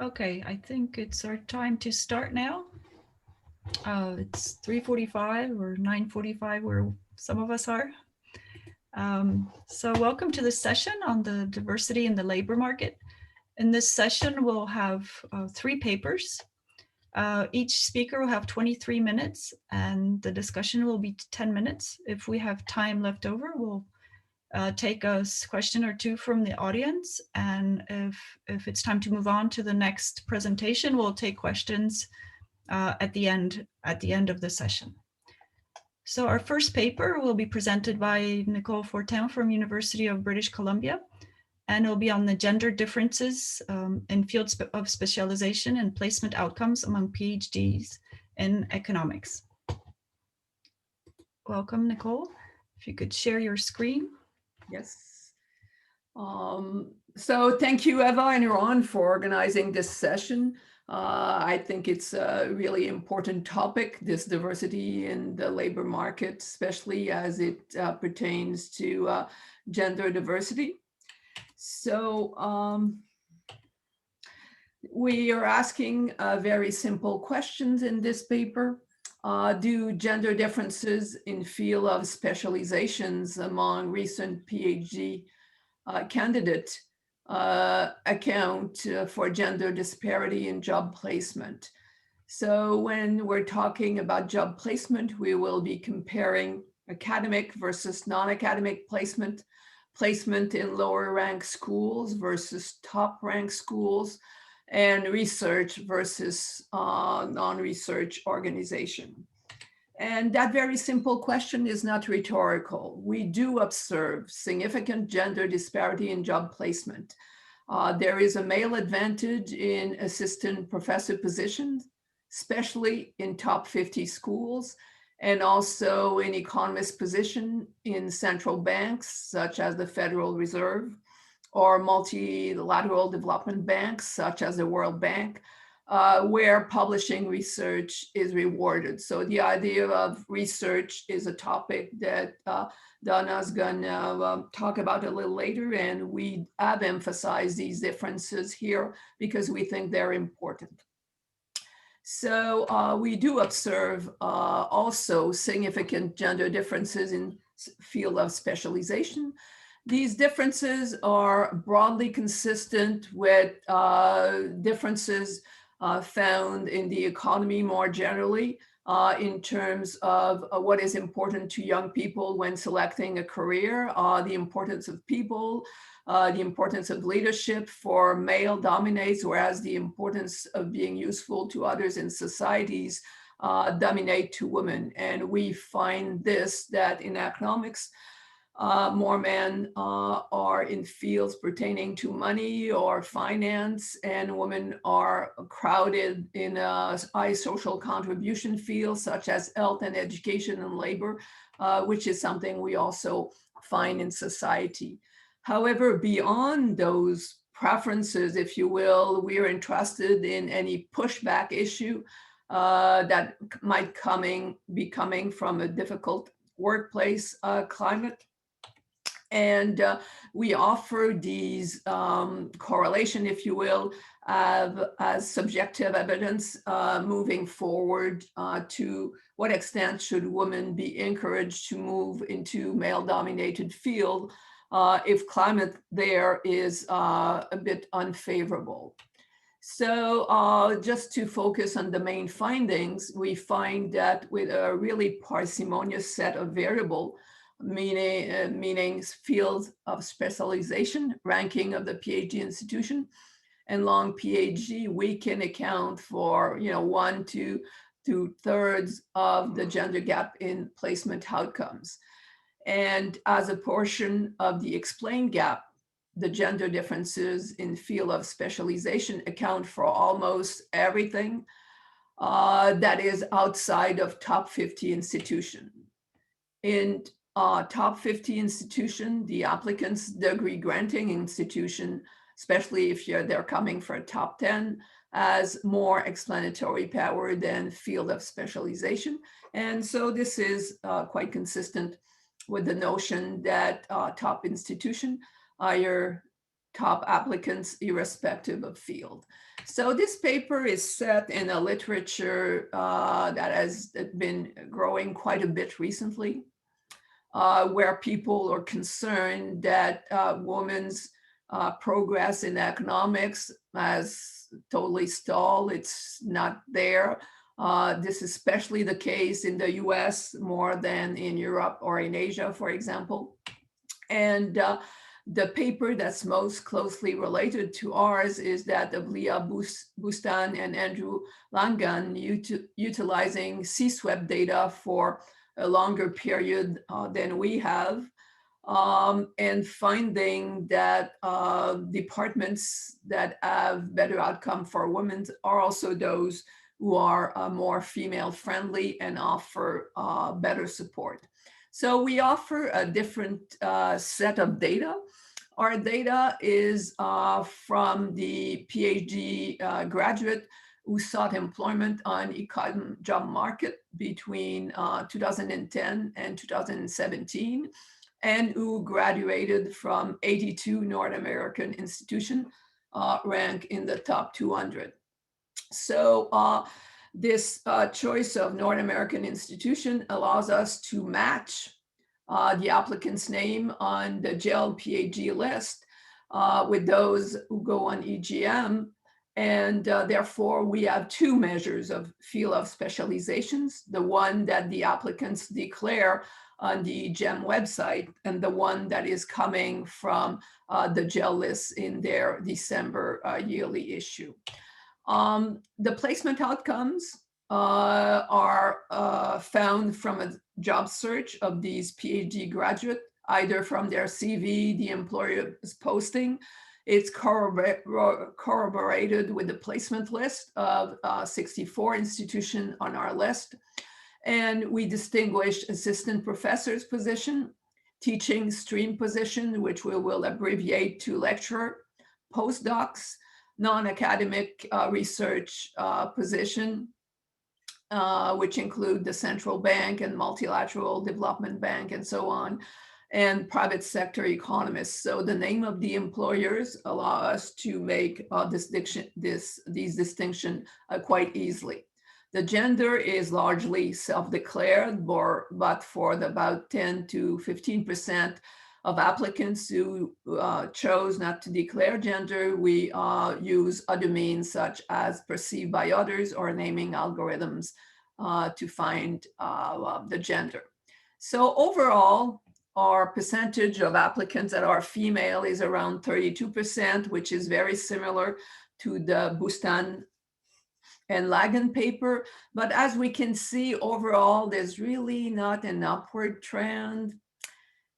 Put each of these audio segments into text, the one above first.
Okay, I think it's our time to start now. It's 3:45 or 9:45 where some of us are. So welcome to this session on the diversity in the labor market. In this session, we'll have 3 papers. Each speaker will have 23 minutes and the discussion will be 10 minutes. If we have time left over, we'll take a question or two from the audience. And if it's time to move on to the next presentation, we'll take questions at the end of the session. So our first paper will be presented by Nicole Fortin from University of British Columbia, and it'll be on the gender differences in fields of specialization and placement outcomes among PhDs in economics. Welcome, Nicole. If you could share your screen. Yes. So thank you, Eva and Iran, for organizing this session. I think it's a really important topic, this diversity in the labor market, especially as it pertains to gender diversity. So we are asking very simple questions in this paper. Do gender differences in field of specializations among recent PhD candidate account for gender disparity in job placement? So when we're talking about job placement, we will be comparing academic versus non-academic placement, placement in lower ranked schools versus top ranked schools, and research versus non-research organization. And that very simple question is not rhetorical. We do observe significant gender disparity in job placement. There is a male advantage in assistant professor positions, especially in top 50 schools, and also in economist position in central banks, such as the Federal Reserve, or multilateral development banks, such as the World Bank, where publishing research is rewarded. So the idea of research is a topic that Donna's gonna talk about a little later, and we have emphasized these differences here because we think they're important. So we do observe also significant gender differences in field of specialization. These differences are broadly consistent with differences found in the economy more generally in terms of what is important to young people when selecting a career, the importance of people, the importance of leadership for male dominates, whereas the importance of being useful to others in societies dominate to women. And we find this, that in economics, more men are in fields pertaining to money or finance, and women are crowded in high social contribution fields such as health and education and labor, which is something we also find in society. However, beyond those preferences, if you will, we are interested in any pushback issue that might be coming from a difficult workplace climate. And we offer these correlation, if you will, as subjective evidence moving forward to what extent should women be encouraged to move into male-dominated field if climate there is a bit unfavorable. So just to focus on the main findings, we find that with a really parsimonious set of variables, meaning fields of specialization, ranking of the PhD institution, and long PhD, we can account for 1 to 2/3 of the gender gap in placement outcomes. And as a portion of the explained gap, the gender differences in field of specialization account for almost everything that is outside of top 50 institution. In top 50 institution, the applicant's degree granting institution, especially if they're coming for a top 10, has more explanatory power than field of specialization. And so this is quite consistent with the notion that top institution higher top applicants irrespective of field. So this paper is set in a literature that has been growing quite a bit recently, where people are concerned that women's progress in economics has totally stalled. It's not there. This is especially the case in the US more than in Europe or in Asia, for example. And the paper that's most closely related to ours is that of Leah Bustan and Andrew Langan, utilizing CSWEP data for a longer period than we have, and finding that departments that have better outcome for women are also those who are more female friendly and offer better support. So we offer a different set of data. Our data is from the PhD graduate who sought employment on econ job market between 2010 and 2017, and who graduated from 82 North American institutions, ranked in the top 200. So this choice of North American institution allows us to match the applicant's name on the GEL PhD list with those who go on EGM. And therefore, we have two measures of field of specializations, the one that the applicants declare on the GEM website and the one that is coming from the GEL list in their December yearly issue. The placement outcomes are found from a job search of these PhD graduate, either from their CV, the employer's posting. It's corroborated with the placement list of 64 institutions on our list. And we distinguished assistant professor's position, teaching stream position, which we will abbreviate to lecturer, postdocs, non-academic research position, which include the central bank and multilateral development bank and so on, and private sector economists. So the name of the employers allow us to make these distinctions quite easily. The gender is largely self-declared, but for the about 10 to 15% of applicants who chose not to declare gender, we use other means such as perceived by others or naming algorithms to find the gender. So overall, our percentage of applicants that are female is around 32%, which is very similar to the Bustan and Lagan paper. But as we can see, overall, there's really not an upward trend.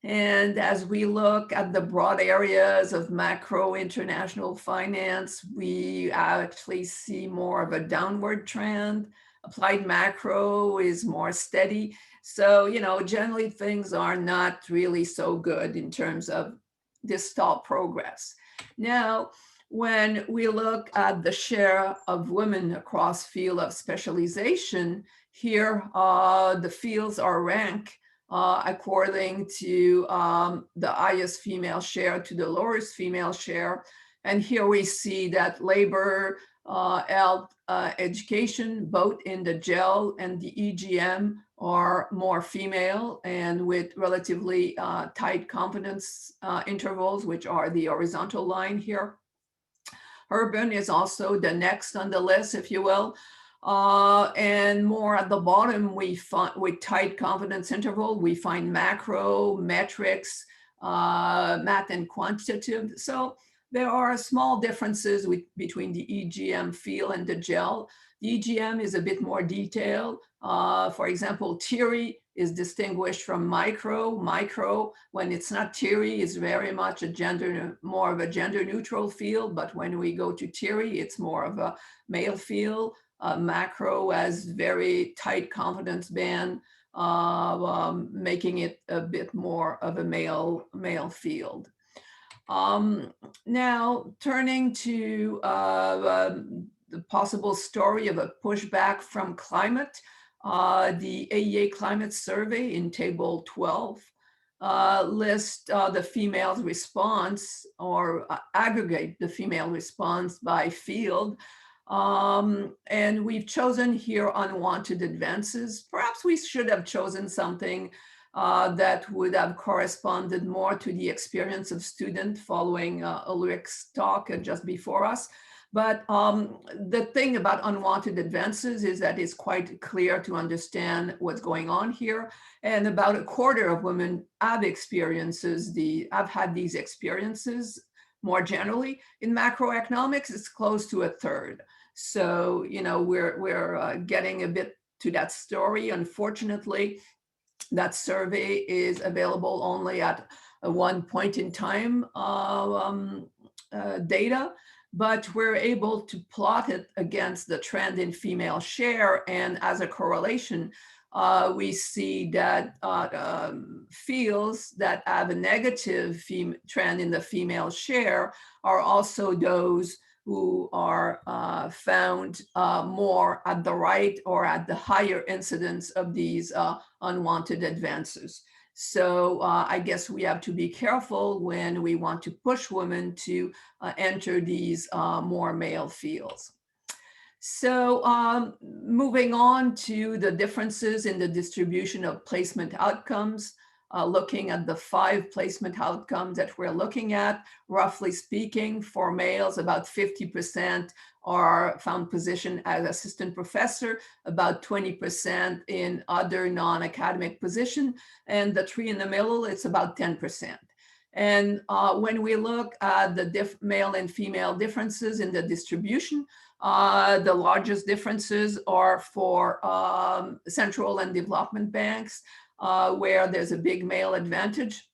And as we look at the broad areas of macro international finance, we actually see more of a downward trend. Applied macro is more steady. So, generally things are not really so good in terms of this stall progress. Now, when we look at the share of women across field of specialization, here the fields are ranked according to the highest female share to the lowest female share. And here we see that labor, health, education, both in the GEL and the EGM are more female and with relatively tight confidence intervals, which are the horizontal line here. Urban is also the next on the list, if you will. And more at the bottom, we find with tight confidence interval, we find macro, metrics, math and quantitative. So there are small differences between the EGM field and the GEL. The EGM is a bit more detailed. For example, theory is distinguished from micro. Micro, when it's not theory, is very much more of a gender neutral field. But when we go to theory, it's more of a male field. Macro has very tight confidence band, making it a bit more of a male field. Now, turning to the possible story of a pushback from climate, the AEA climate survey in table 12 list the female's response or aggregate the female response by field. And we've chosen here unwanted advances. Perhaps we should have chosen something that would have corresponded more to the experience of student following Ulrich's talk just before us. But the thing about unwanted advances is that it's quite clear to understand what's going on here. And about a quarter of women have have had these experiences more generally. In macroeconomics, it's close to a third. So, we're getting a bit to that story. Unfortunately, that survey is available only at one point in time data, but we're able to plot it against the trend in female share. And as a correlation, we see that fields that have a negative trend in the female share are also those who are found more at the right or at the higher incidence of these unwanted advances. So I guess we have to be careful when we want to push women to enter these more male fields. So moving on to the differences in the distribution of placement outcomes, looking at the 5 placement outcomes that we're looking at, roughly speaking, for males, about 50% are found position as assistant professor, about 20% in other non-academic position, and the 3 in the middle, it's about 10%. And when we look at the male and female differences in the distribution, the largest differences are for central and development banks, where there's a big male advantage,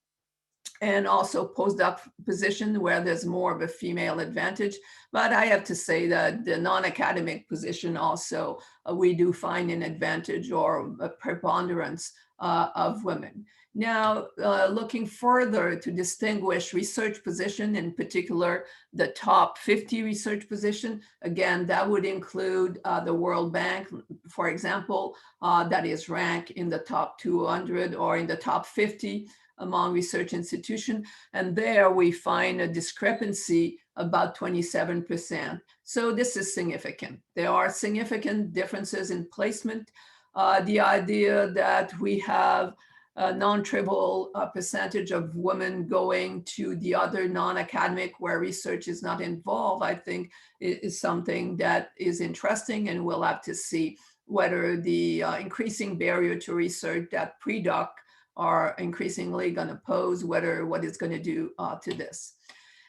and also postdoc position where there's more of a female advantage. But I have to say that the non-academic position also, we do find an advantage or a preponderance of women. Now, looking further to distinguish research position, in particular, the top 50 research position, again, that would include the World Bank, for example, that is ranked in the top 200 or in the top 50 among research institutions. And there we find a discrepancy about 27%. So this is significant. There are significant differences in placement. The idea that we have a non-trivial percentage of women going to the other non-academic where research is not involved, I think is something that is interesting, and we'll have to see whether the increasing barrier to research that pre-doc are increasingly going to pose, what it's going to do to this.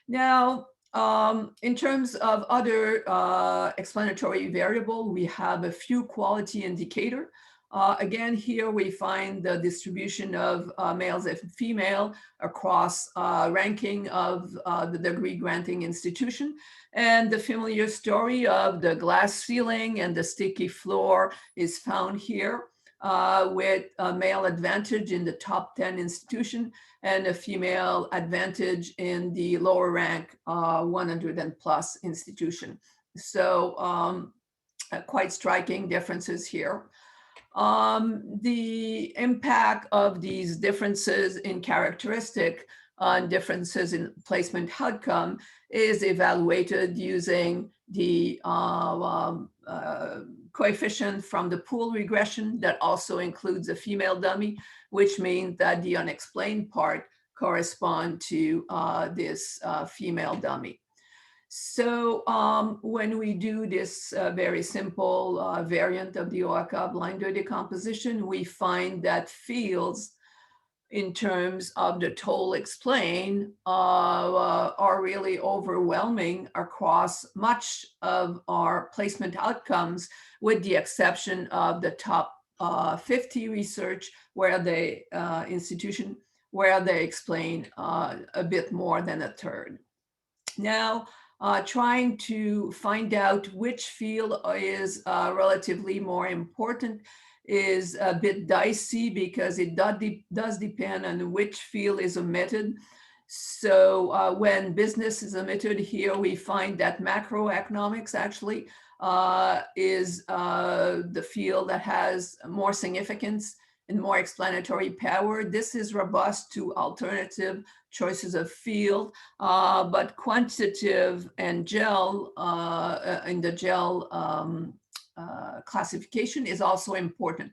Now, in terms of other explanatory variable, we have a few quality indicator. Again, here we find the distribution of males and female across ranking of the degree granting institution. And the familiar story of the glass ceiling and the sticky floor is found here, with a male advantage in the top 10 institution and a female advantage in the lower rank 100 and plus institution. So quite striking differences here. The impact of these differences in characteristic on differences in placement outcome is evaluated using the coefficient from the pool regression that also includes a female dummy, which means that the unexplained part correspond to this female dummy. So when we do this very simple variant of the OACA blinder decomposition, we find that fields in terms of the total explained are really overwhelming across much of our placement outcomes, with the exception of the top 50 research where the institution where they explain a bit more than a third. Now, trying to find out which field is relatively more important is a bit dicey because it does depend on which field is omitted. So when business is omitted here, we find that macroeconomics actually is the field that has more significance and more explanatory power. This is robust to alternative choices of field, but quantitative and gel in the gel classification is also important.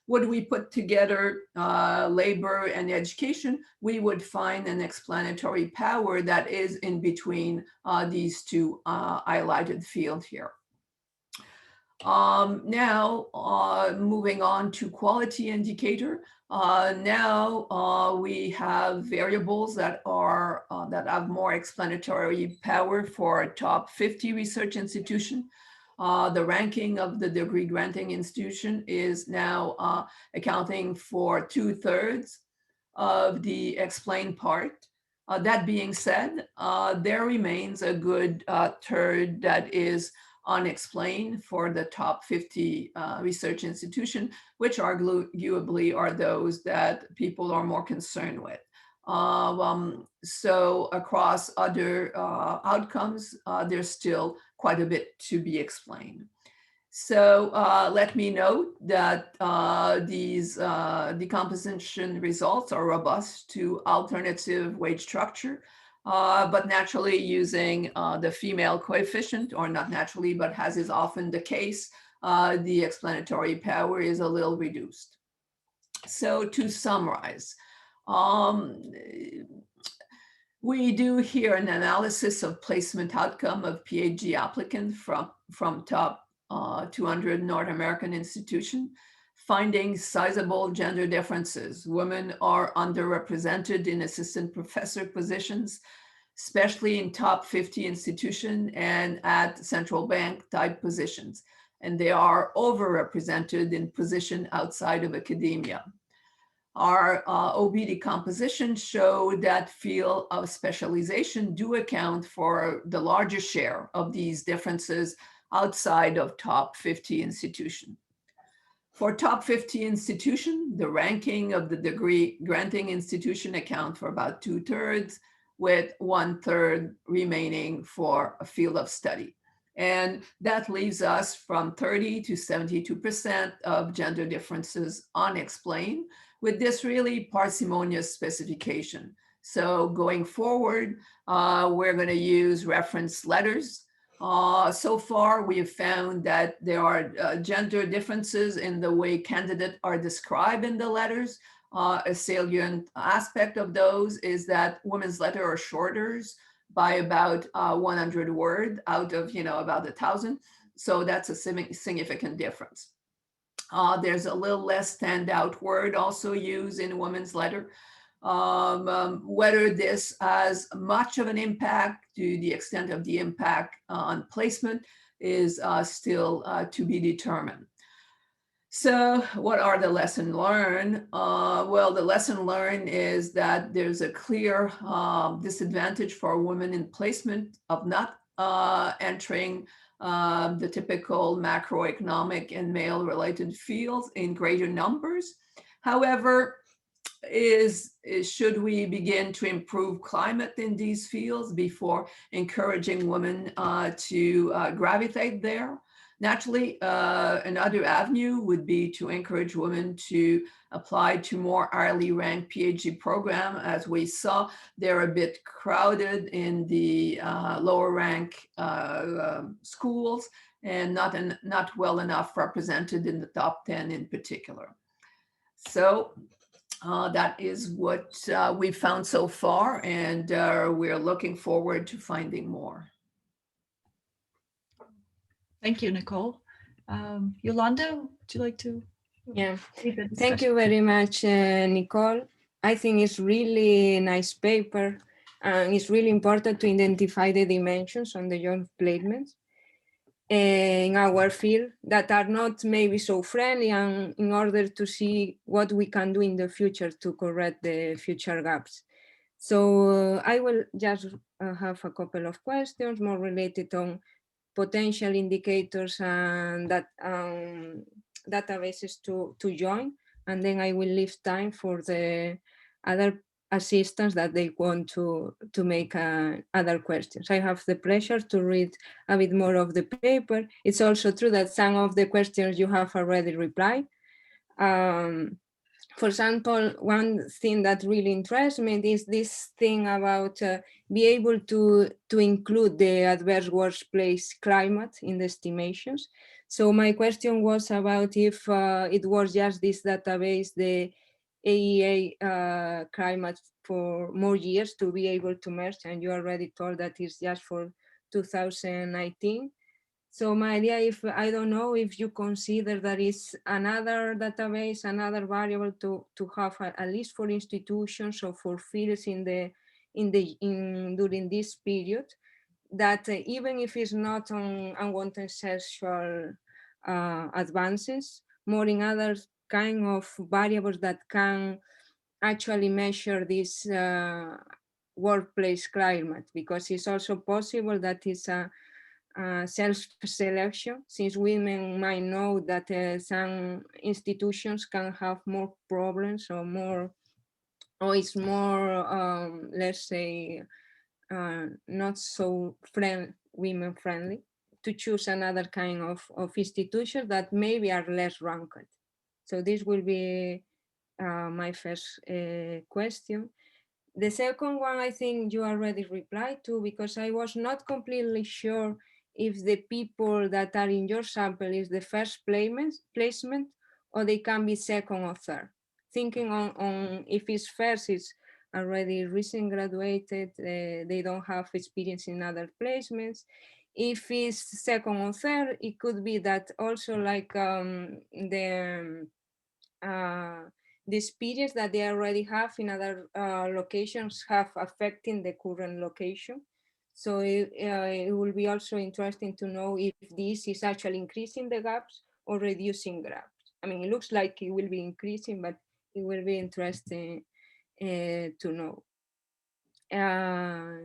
Would we put together labor and education, we would find an explanatory power that is in between these two highlighted fields here. Now, moving on to quality indicator. Now we have variables that are that have more explanatory power for a top 50 research institution. The ranking of the degree granting institution is now accounting for 2/3 of the explained part. That being said, there remains a good third that is unexplained for the top 50 research institution, which arguably are those that people are more concerned with. So across other outcomes, there's still quite a bit to be explained. So let me note that these decomposition results are robust to alternative wage structure, but naturally using the female coefficient, or not naturally, but as is often the case, the explanatory power is a little reduced. So to summarize, we do here an analysis of placement outcome of PhD applicants from top 200 North American institutions, finding sizable gender differences. Women are underrepresented in assistant professor positions, especially in top 50 institutions and at central bank type positions. And they are overrepresented in positions outside of academia. Our OB decomposition showed that field of specialization do account for the larger share of these differences outside of top 50 institutions. For top 50 institution, the ranking of the degree granting institution account for about 2/3, with 1/3 remaining for a field of study. And that leaves us from 30 to 72% of gender differences unexplained, with this really parsimonious specification. So going forward, we're going to use reference letters. So far, we have found that there are gender differences in the way candidates are described in the letters. A salient aspect of those is that women's letters are shorter by about 100 words out of, about 1,000. So that's a significant difference. There's a little less standout word also used in women's letter. Whether this has much of an impact, to the extent of the impact on placement, is still to be determined. So what are the lessons learned? Well, the lesson learned is that there's a clear disadvantage for women in placement of not entering the typical macroeconomic and male-related fields in greater numbers. However, should we begin to improve climate in these fields before encouraging women to gravitate there? Naturally, another avenue would be to encourage women to apply to more highly ranked PhD program. As we saw, they're a bit crowded in the lower rank schools and not well enough represented in the top 10 in particular. So that is what we've found so far, and we're looking forward to finding more. Thank you, Nicole. Yolanda, would you like to? Yeah, thank you very much, Nicole. I think it's really nice paper, and it's really important to identify the dimensions on the young placements in our field that are not maybe so friendly, and in order to see what we can do in the future to correct the future gaps. So I will just have a couple of questions more related on potential indicators and that databases to join, and then I will leave time for the other assistants that they want to make other questions. I have the pleasure to read a bit more of the paper. It's also true that some of the questions you have already replied. for example, one thing that really interests me is this thing about be able to include the adverse workplace climate in the estimations. So my question was about if it was just this database, the AEA climate for more years to be able to merge, and you already told that it's just for 2019. So my idea, if I don't know if you consider there is another database, another variable to have at least for institutions or for fields during this period, that even if it's not on unwanted sexual advances, more in other kind of variables that can actually measure this workplace climate, because it's also possible that it's a self-selection, since women might know that some institutions can have more problems or more, or it's more, let's say, not so women friendly, to choose another kind of institutions that maybe are less ranked. So this will be my first question. The second one, I think you already replied to, because I was not completely sure if the people that are in your sample is the first placement or they can be second or third. Thinking on if it's first, it's already recent graduated, they don't have experience in other placements. If it's second or third, it could be that also like uh, the experience that they already have in other locations have affecting the current location. So it will be also interesting to know if this is actually increasing the gaps or reducing gaps. I mean, it looks like it will be increasing, but it will be interesting to know. Yeah.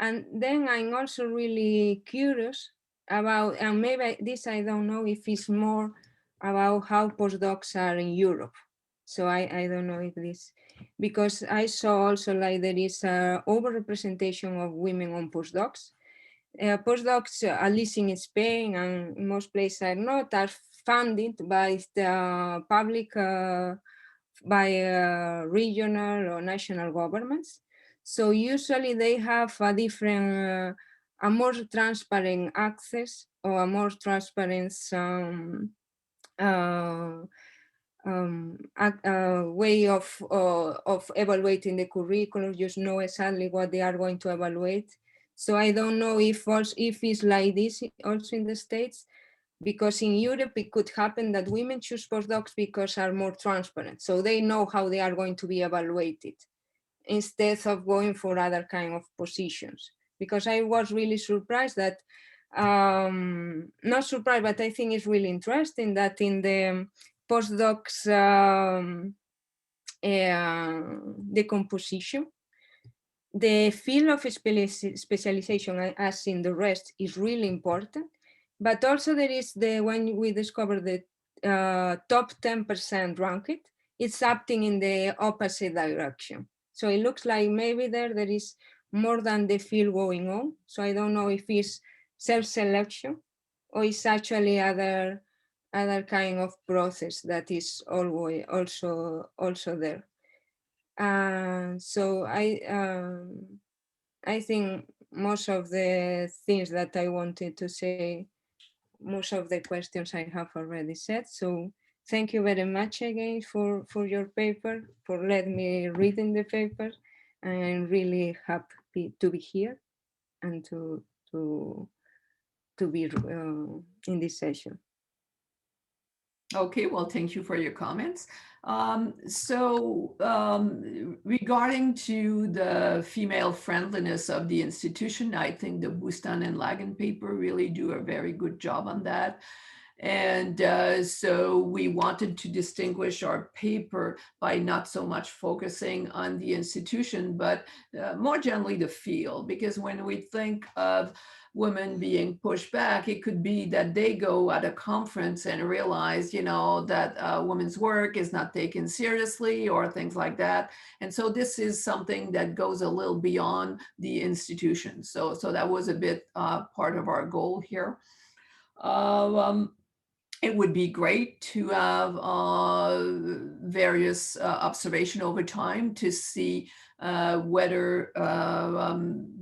And then I'm also really curious about, and maybe this I don't know if it's more about how postdocs are in Europe. So I don't know if this, because I saw also like there is a overrepresentation of women on postdocs. Postdocs, at least in Spain and in most places are not, are funded by the public, by regional or national governments. So usually they have a different, a more transparent access or a more transparent uh, way of evaluating the curriculum. Just know exactly what they are going to evaluate. So I don't know if also, if it's like this also in the States, because in Europe it could happen that women choose postdocs because are more transparent. So they know how they are going to be evaluated instead of going for other kind of positions. Because I was really surprised that, not surprised, but I think it's really interesting that in the postdocs the composition, the field of specialization, as in the rest, is really important. But also there is the, when we discover the top 10% ranked, it's acting in the opposite direction. So it looks like maybe there is more than the field going on. So I don't know if it's self-selection or it's actually other kind of process that is always also there. So I think most of the things that I wanted to say, most of the questions I have already said. So thank you very much again for your paper, for letting me read in the paper. I'm really happy to be here and to be in this session. Okay, well, thank you for your comments. Regarding to the female friendliness of the institution, I think the Bustan and Lagan paper really do a very good job on that. And so we wanted to distinguish our paper by not so much focusing on the institution, but more generally the field, because when we think of women being pushed back, it could be that they go at a conference and realize, that women's work is not taken seriously or things like that. And so this is something that goes a little beyond the institution. So that was a bit part of our goal here. it would be great to have various observation over time to see whether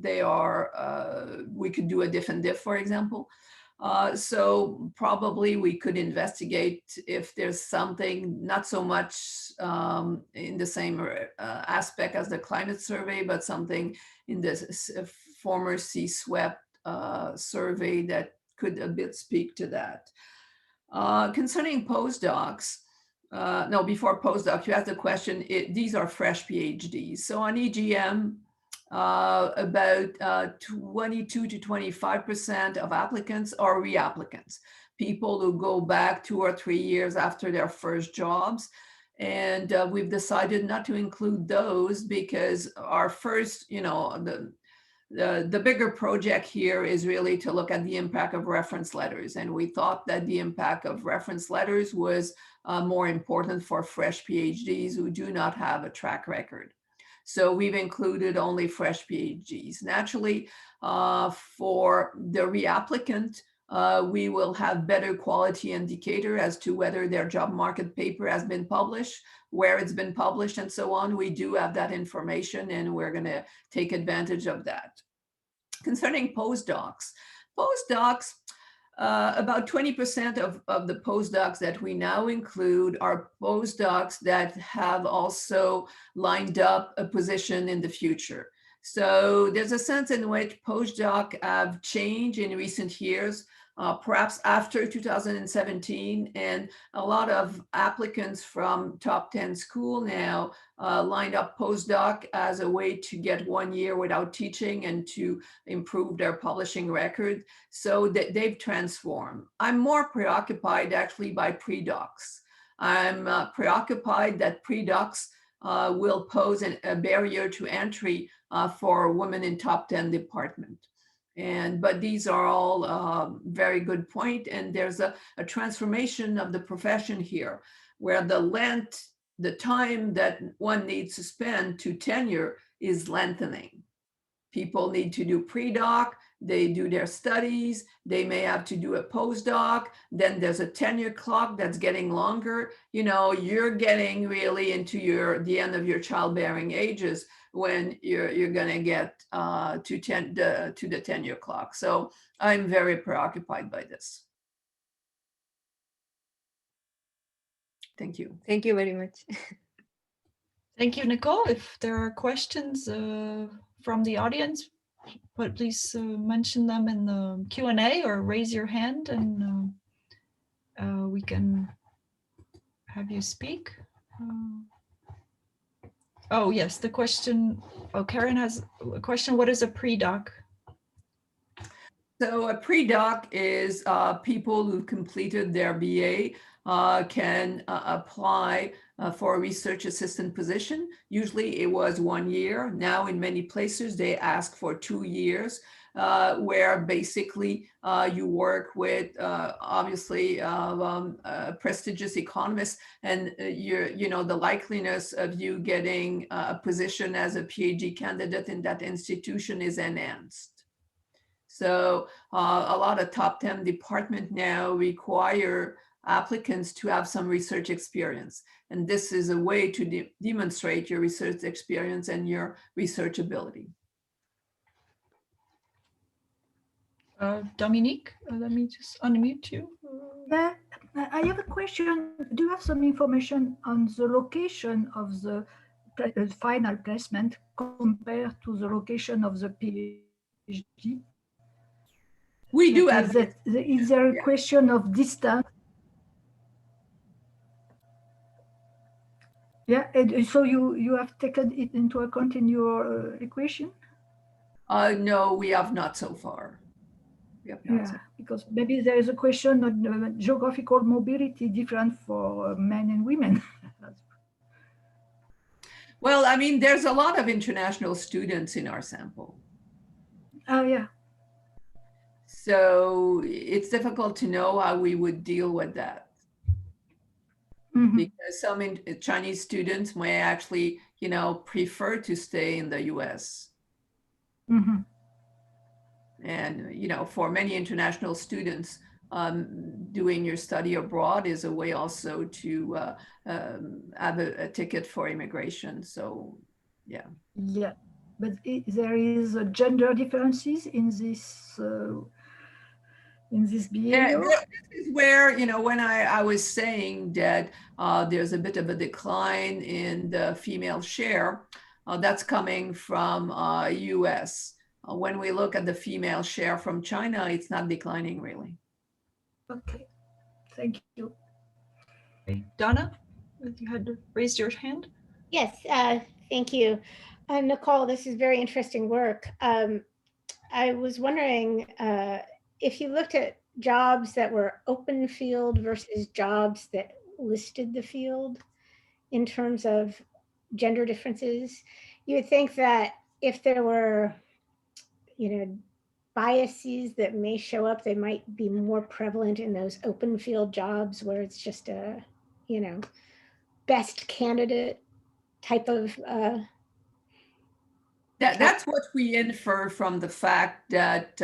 they are, we could do a diff and diff, for example. So probably we could investigate if there's something not so much in the same aspect as the climate survey, but something in this former sea-swept survey that could a bit speak to that. Concerning postdocs, no, before postdoc, you asked the question, these are fresh PhDs. So on EGM, about 22 to 25% of applicants are reapplicants, people who go back 2 or 3 years after their first jobs. And we've decided not to include those because our first, the bigger project here is really to look at the impact of reference letters. And we thought that the impact of reference letters was more important for fresh PhDs who do not have a track record. So we've included only fresh PhDs. Naturally, for the reapplicant, we will have better quality indicator as to whether their job market paper has been published, where it's been published, and so on. We do have that information, and we're going to take advantage of that. Concerning postdocs, about 20% of the postdocs that we now include are postdocs that have also lined up a position in the future. So there's a sense in which postdoc have changed in recent years, perhaps after 2017, and a lot of applicants from top 10 school now lined up postdoc as a way to get 1 year without teaching and to improve their publishing record. So that they've transformed. I'm more preoccupied actually by pre-docs. I'm preoccupied that pre-docs will pose a barrier to entry for women in top 10 department. But these are all very good point. And there's a transformation of the profession here where the time that one needs to spend to tenure is lengthening. People need to do pre-doc, they do their studies, they may have to do a postdoc, then there's a tenure clock that's getting longer. You're getting really into the end of your childbearing ages when you're going to get to the tenure clock. So I'm very preoccupied by this. Thank you. Thank you very much. Thank you, Nicole. If there are questions from the audience, but please mention them in the Q&A or raise your hand and we can have you speak. Oh, yes, the question. Oh, Karen has a question. What is a pre-doc? So a pre-doc is people who've completed their BA can apply for a research assistant position. Usually it was 1 year. Now in many places they ask for 2 years, where basically you work with obviously prestigious economists, and the likeliness of you getting a position as a PhD candidate in that institution is enhanced. So a lot of top 10 departments now require applicants to have some research experience. And this is a way to demonstrate your research experience and your research ability. Dominique, let me just unmute you. Yeah, I have a question. Do you have some information on the location of the final placement compared to the location of the PhD? We do have. Is there a question of distance? Yeah, and so you have taken it into account in your equation? No, we have not so far. Because maybe there is a question on geographical mobility different for men and women. Well, I mean, there's a lot of international students in our sample. Oh, yeah. So it's difficult to know how we would deal with that. Mm-hmm. Because some Chinese students may actually, prefer to stay in the US. Mm-hmm. And, for many international students, doing your study abroad is a way also to have a ticket for immigration. So, yeah. Yeah, but there is a gender differences in this behavior. This is where, you know, when I was saying that there's a bit of a decline in the female share, that's coming from US. When we look at the female share from China, it's not declining really. Okay, thank you. Donna, you had raised your hand. Yes, thank you. Nicole, this is very interesting work. I was wondering if you looked at jobs that were open field versus jobs that listed the field in terms of gender differences, you would think that if there were, biases that may show up, they might be more prevalent in those open field jobs where it's just a, best candidate type of That's what we infer from the fact that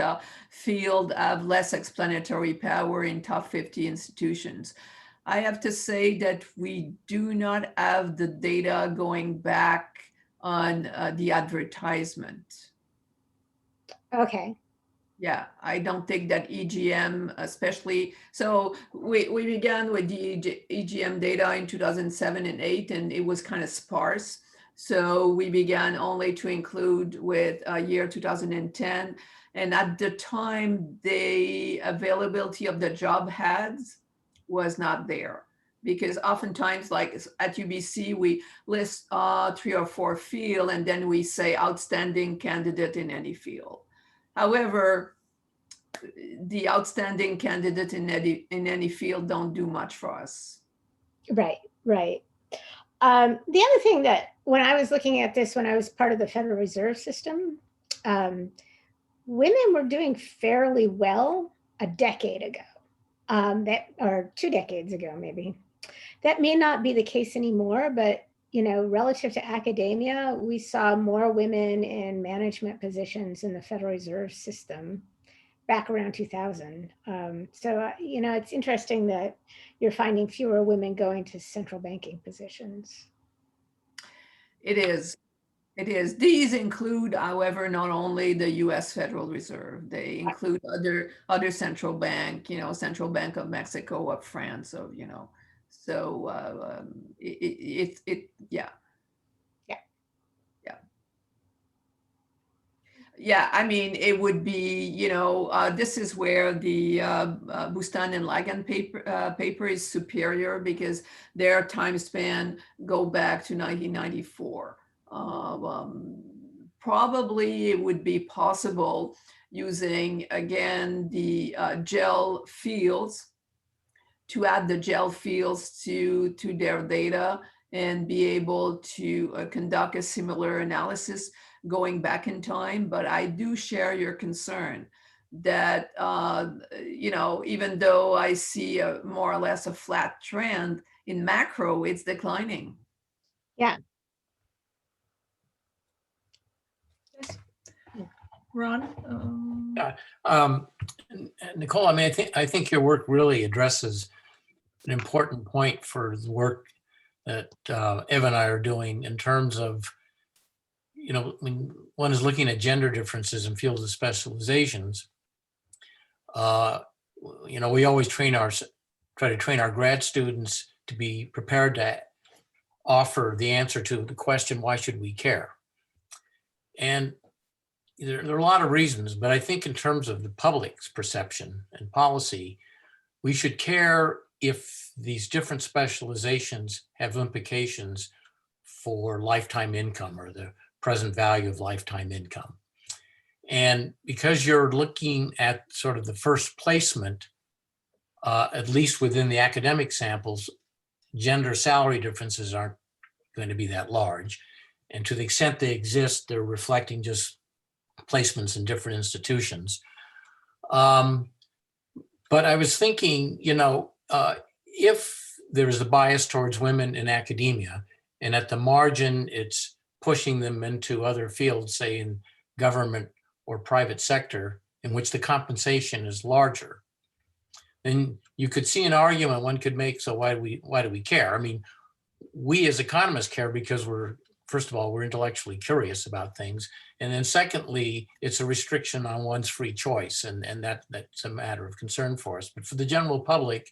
field have less explanatory power in top 50 institutions. I have to say that we do not have the data going back on the advertisement. Okay. Yeah, I don't think that EGM, especially, so we began with the EGM data in 2007 and 8, and it was kind of sparse. So we began only to include with year 2010. And at the time, the availability of the job ads was not there. Because oftentimes, like at UBC, we list 3 or 4 fields, and then we say outstanding candidate in any field. However, the outstanding candidate in any field don't do much for us. Right. The other thing that when I was looking at this, when I was part of the Federal Reserve System, women were doing fairly well a decade ago, or 2 decades ago, maybe. That may not be the case anymore, but relative to academia, we saw more women in management positions in the Federal Reserve System back around 2000. So, it's interesting that you're finding fewer women going to central banking positions. It is. These include, however, not only the U.S. Federal Reserve, they include other central bank, Central Bank of Mexico, of France, so, so yeah. Yeah, I mean, it would be, this is where the Bustan and Lagan paper is superior because their time span go back to 1994. Probably it would be possible using, again, the gel fields to add the gel fields to their data and be able to conduct a similar analysis going back in time. But I do share your concern that, even though I see more or less a flat trend in macro, it's declining. Yeah. Yes. Ron? Nicole, I mean, I think your work really addresses an important point for the work that Eva and I are doing in terms of, when one is looking at gender differences in fields of specializations, we always try to train our grad students to be prepared to offer the answer to the question, why should we care? And there are a lot of reasons, but I think in terms of the public's perception and policy, we should care if these different specializations have implications for lifetime income or the present value of lifetime income. And because you're looking at sort of the first placement, at least within the academic samples, gender salary differences aren't going to be that large. And to the extent they exist, they're reflecting just placements in different institutions. But I was thinking, if there is a bias towards women in academia, and at the margin, it's pushing them into other fields, say in government or private sector, in which the compensation is larger, And you could see an argument one could make, so why do we care? I mean, we as economists care because first of all, we're intellectually curious about things. And then secondly, it's a restriction on one's free choice. And that's a matter of concern for us. But for the general public,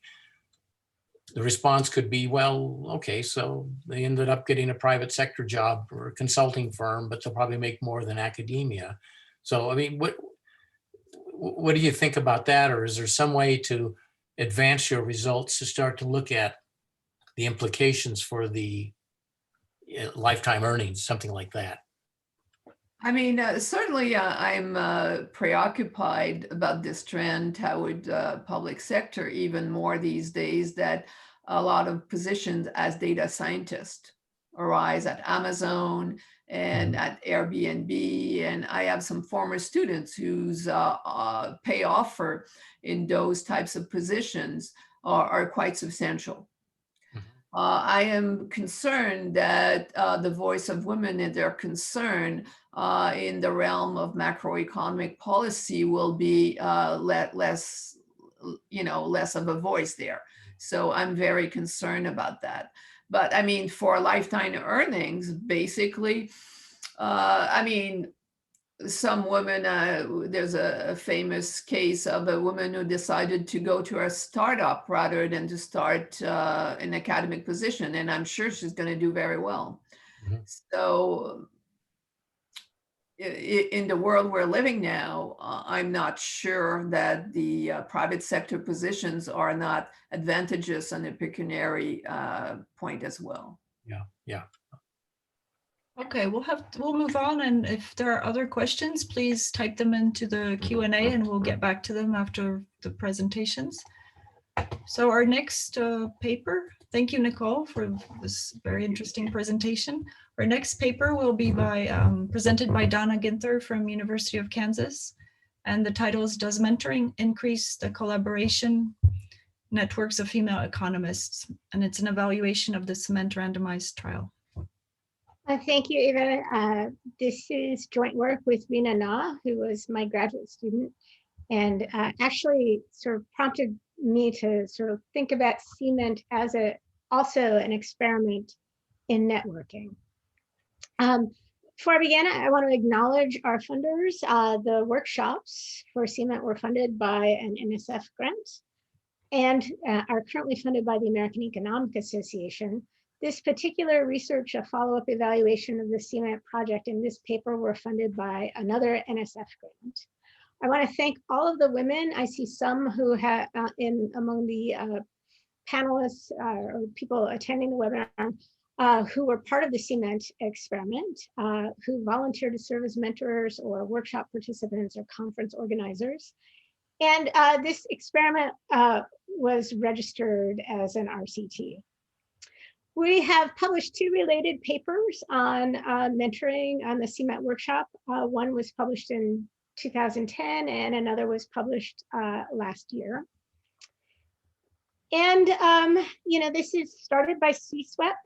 the response could be, well, okay, so they ended up getting a private sector job or a consulting firm, but they'll probably make more than academia. So, I mean, what do you think about that? Or is there some way to advance your results to start to look at the implications for the lifetime earnings, something like that? I mean, certainly I'm preoccupied about this trend toward public sector even more these days, that a lot of positions as data scientist arise at Amazon and at Airbnb. And I have some former students whose pay offer in those types of positions are quite substantial. I am concerned that the voice of women and their concern in the realm of macroeconomic policy will be less of a voice there. So I'm very concerned about that. But I mean, for lifetime earnings, basically, I mean, some women, there's a famous case of a woman who decided to go to a startup rather than to start an academic position. And I'm sure she's going to do very well. Mhm. So in the world we're living now, I'm not sure that the private sector positions are not advantageous on a pecuniary point as well. Yeah. Okay, we'll move on, and if there are other questions, please type them into the Q&A and we'll get back to them after the presentations. So our next paper, thank you, Nicole, for this very interesting presentation. Our next paper will be presented by Donna Ginther from University of Kansas, and the title is "Does Mentoring Increase the Collaboration Networks of Female Economists?" And it's an evaluation of the Cement randomized trial. Thank you, Eva. This is joint work with Rina Na, who was my graduate student, and actually sort of prompted me to sort of think about cement as also an experiment in networking. Before I begin, I want to acknowledge our funders. The workshops for cement were funded by an NSF grant and are currently funded by the American Economic Association. This particular research, a follow-up evaluation of the cement project in this paper, were funded by another NSF grant. I want to thank all of the women. I see some who have among the panelists or people attending the webinar who were part of the cement experiment, who volunteered to serve as mentors or workshop participants or conference organizers. And this experiment was registered as an RCT. We have published 2 related papers on mentoring on the CMET workshop. One was published in 2010 and another was published last year. And, this is started by CSWEP,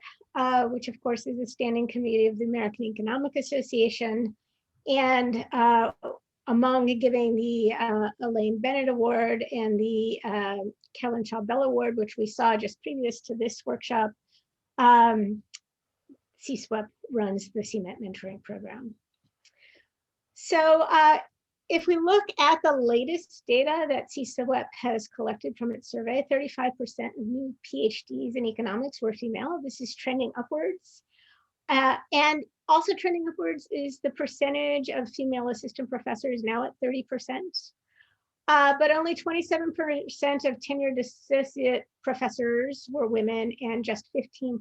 which of course is a standing committee of the American Economic Association. And among giving the Elaine Bennett Award and the Carolyn Shaw Bell Award, which we saw just previous to this workshop, CSWEP runs the CMET mentoring program. So if we look at the latest data that CSWEP has collected from its survey, 35% of new PhDs in economics were female. This is trending upwards. And also trending upwards is the percentage of female assistant professors, now at 30%. But only 27% of tenured associate professors were women, and just 15%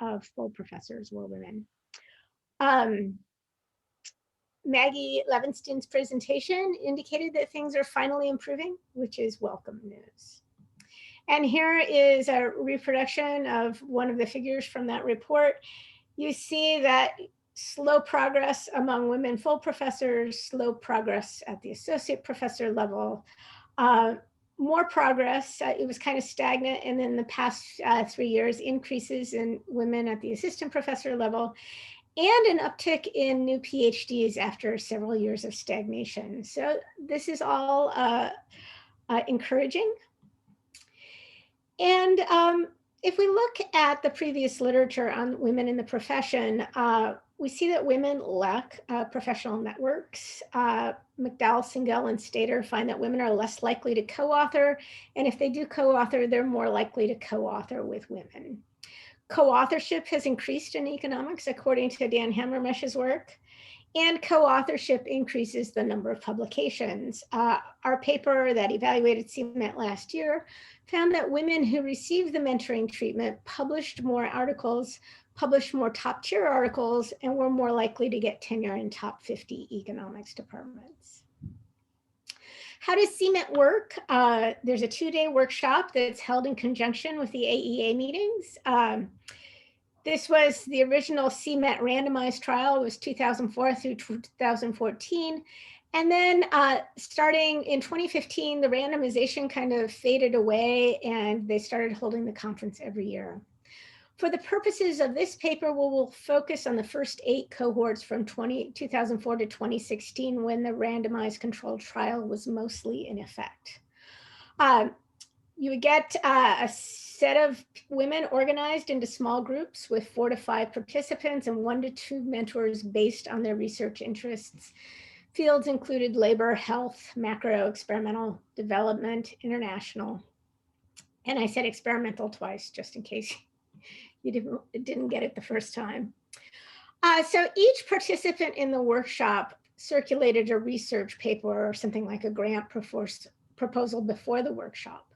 of full professors were women. Maggie Levinston's presentation indicated that things are finally improving, which is welcome news. And here is a reproduction of one of the figures from that report. You see that slow progress among women full professors, slow progress at the associate professor level, more progress, it was kind of stagnant, and in the past 3 years, increases in women at the assistant professor level, and an uptick in new PhDs after several years of stagnation. So this is all encouraging. And if we look at the previous literature on women in the profession, we see that women lack professional networks. McDowell, Singel, and Stater find that women are less likely to co-author, and if they do co-author, they're more likely to co-author with women. Co-authorship has increased in economics, according to Dan Hammermesh's work, and co-authorship increases the number of publications. Our paper that evaluated CMET last year found that women who received the mentoring treatment published more articles, published more top-tier articles, and were more likely to get tenure in top 50 economics departments. How does CMET work? There's a 2-day workshop that's held in conjunction with the AEA meetings. This was the original CMET randomized trial. It was 2004 through 2014. And then starting in 2015, the randomization kind of faded away and they started holding the conference every year. For the purposes of this paper, we will focus on the first 8 cohorts from 2004 to 2016 when the randomized controlled trial was mostly in effect. You would get a set of women organized into small groups with 4 to 5 participants and 1 to 2 mentors based on their research interests. Fields included labor, health, macro, experimental, development, international. And I said experimental twice, just in case you didn't get it the first time. So each participant in the workshop circulated a research paper or something like a grant proposal before the workshop.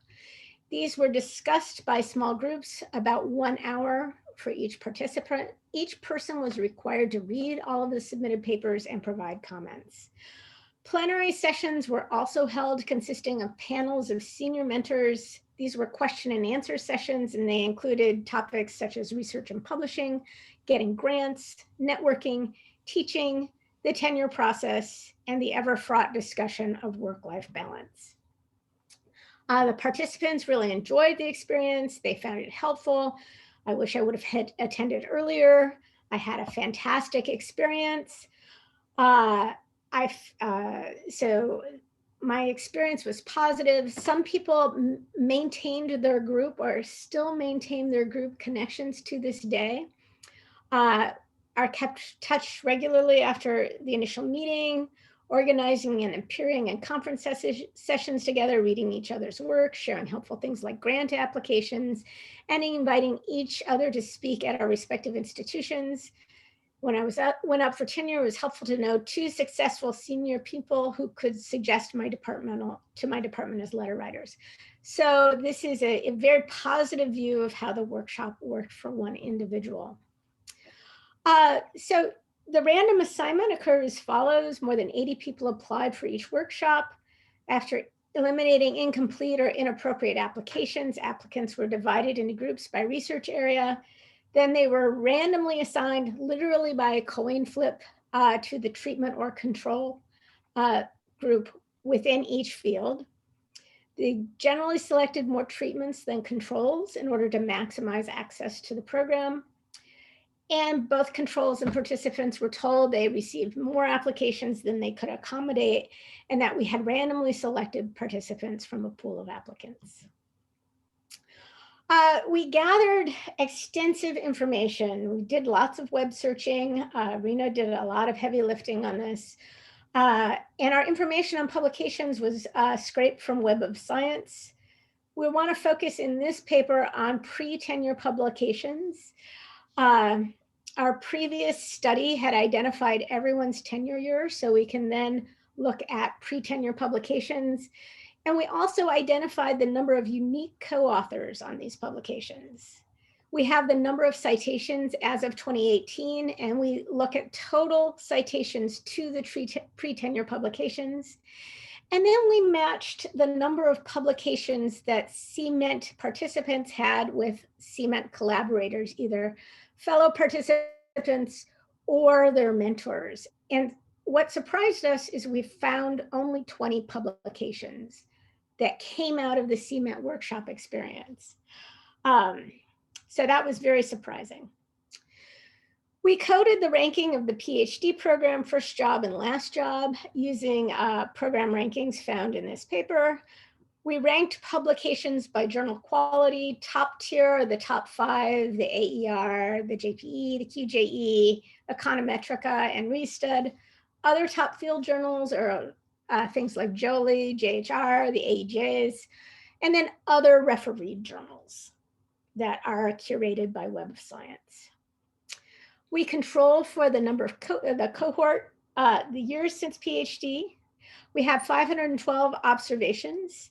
These were discussed by small groups about 1 hour for each participant. Each person was required to read all of the submitted papers and provide comments. Plenary sessions were also held consisting of panels of senior mentors. These were question and answer sessions, and they included topics such as research and publishing, getting grants, networking, teaching, the tenure process, and the ever-fraught discussion of work-life balance. The participants really enjoyed the experience. They found it helpful. I wish I would have attended earlier. I had a fantastic experience. So my experience was positive. Some people maintained their group or still maintain their group connections to this day. Are kept in touch regularly after the initial meeting, organizing and appearing in conference sessions together, reading each other's work, sharing helpful things like grant applications, and inviting each other to speak at our respective institutions. When I went up for tenure, it was helpful to know 2 successful senior people who could suggest to my department as letter writers. So this is a very positive view of how the workshop worked for one individual. So the random assignment occurred as follows. More than 80 people applied for each workshop. After eliminating incomplete or inappropriate applications, applicants were divided into groups by research area. Then they were randomly assigned, literally by a coin flip, to the treatment or control group within each field. They generally selected more treatments than controls in order to maximize access to the program. And both controls and participants were told they received more applications than they could accommodate, and that we had randomly selected participants from a pool of applicants. We gathered extensive information. We did lots of web searching. Rena did a lot of heavy lifting on this. And our information on publications was scraped from Web of Science. We want to focus in this paper on pre-tenure publications. Our previous study had identified everyone's tenure year, so we can then look at pre-tenure publications. And we also identified the number of unique co-authors on these publications. We have the number of citations as of 2018, and we look at total citations to the pre-tenure publications. And then we matched the number of publications that CMET participants had with CMET collaborators, either fellow participants or their mentors. And what surprised us is we found only 20 publications that came out of the CMET workshop experience. So that was very surprising. We coded the ranking of the PhD program, first job and last job, using program rankings found in this paper. We ranked publications by journal quality. Top tier are the top 5, the AER, the JPE, the QJE, Econometrica, and Restud. Other top field journals are things like Jolie, JHR, the AEJs, and then other refereed journals that are curated by Web of Science. We control for the number of the cohort, the years since PhD. We have 512 observations.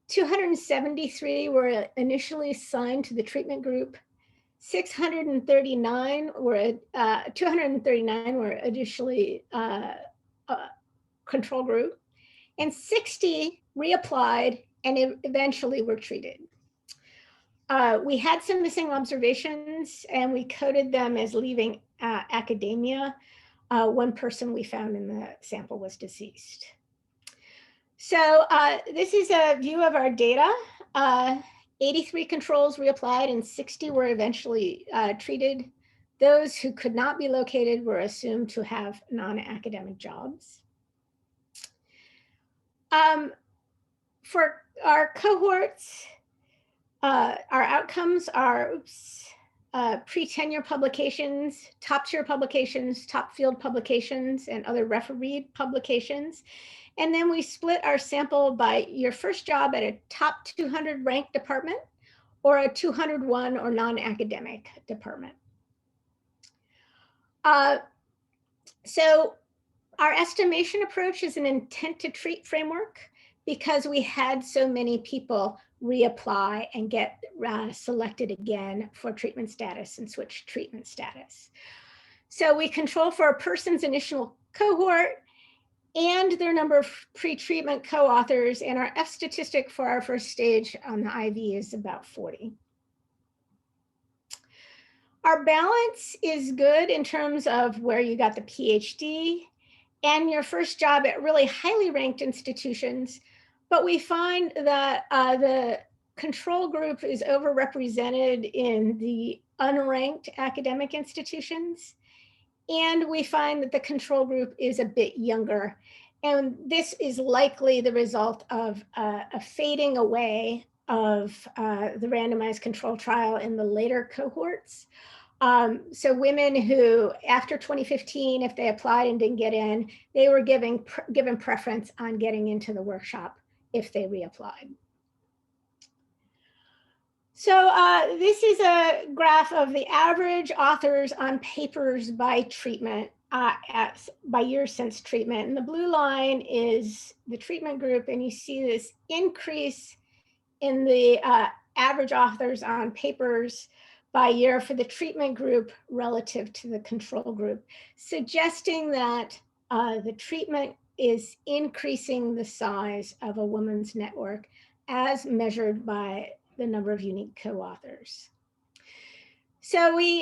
273 were initially assigned to the treatment group. 239 were initially control group, and 60 reapplied and eventually were treated. We had some missing observations and we coded them as leaving academia. One person we found in the sample was deceased. So this is a view of our data. 83 controls reapplied and 60 were eventually treated. Those who could not be located were assumed to have non-academic jobs. For our cohorts, our outcomes are pre-tenure publications, top tier publications, top field publications, and other refereed publications. And then we split our sample by your first job at a top 200 ranked department or a 201 or non-academic department. So our estimation approach is an intent to treat framework because we had so many people reapply and get selected again for treatment status and switch treatment status. So we control for a person's initial cohort and their number of pre-treatment co-authors, and our F statistic for our first stage on the IV is about 40. Our balance is good in terms of where you got the PhD and your first job at really highly ranked institutions, but we find that the control group is overrepresented in the unranked academic institutions. And we find that the control group is a bit younger. And this is likely the result of a fading away of the randomized control trial in the later cohorts. So women who, after 2015, if they applied and didn't get in, they were given preference on getting into the workshop if they reapplied. So this is a graph of the average authors on papers by treatment, by years since treatment. And the blue line is the treatment group, and you see this increase in the average authors on papers by year for the treatment group relative to the control group, suggesting that the treatment is increasing the size of a woman's network as measured by the number of unique co-authors. So we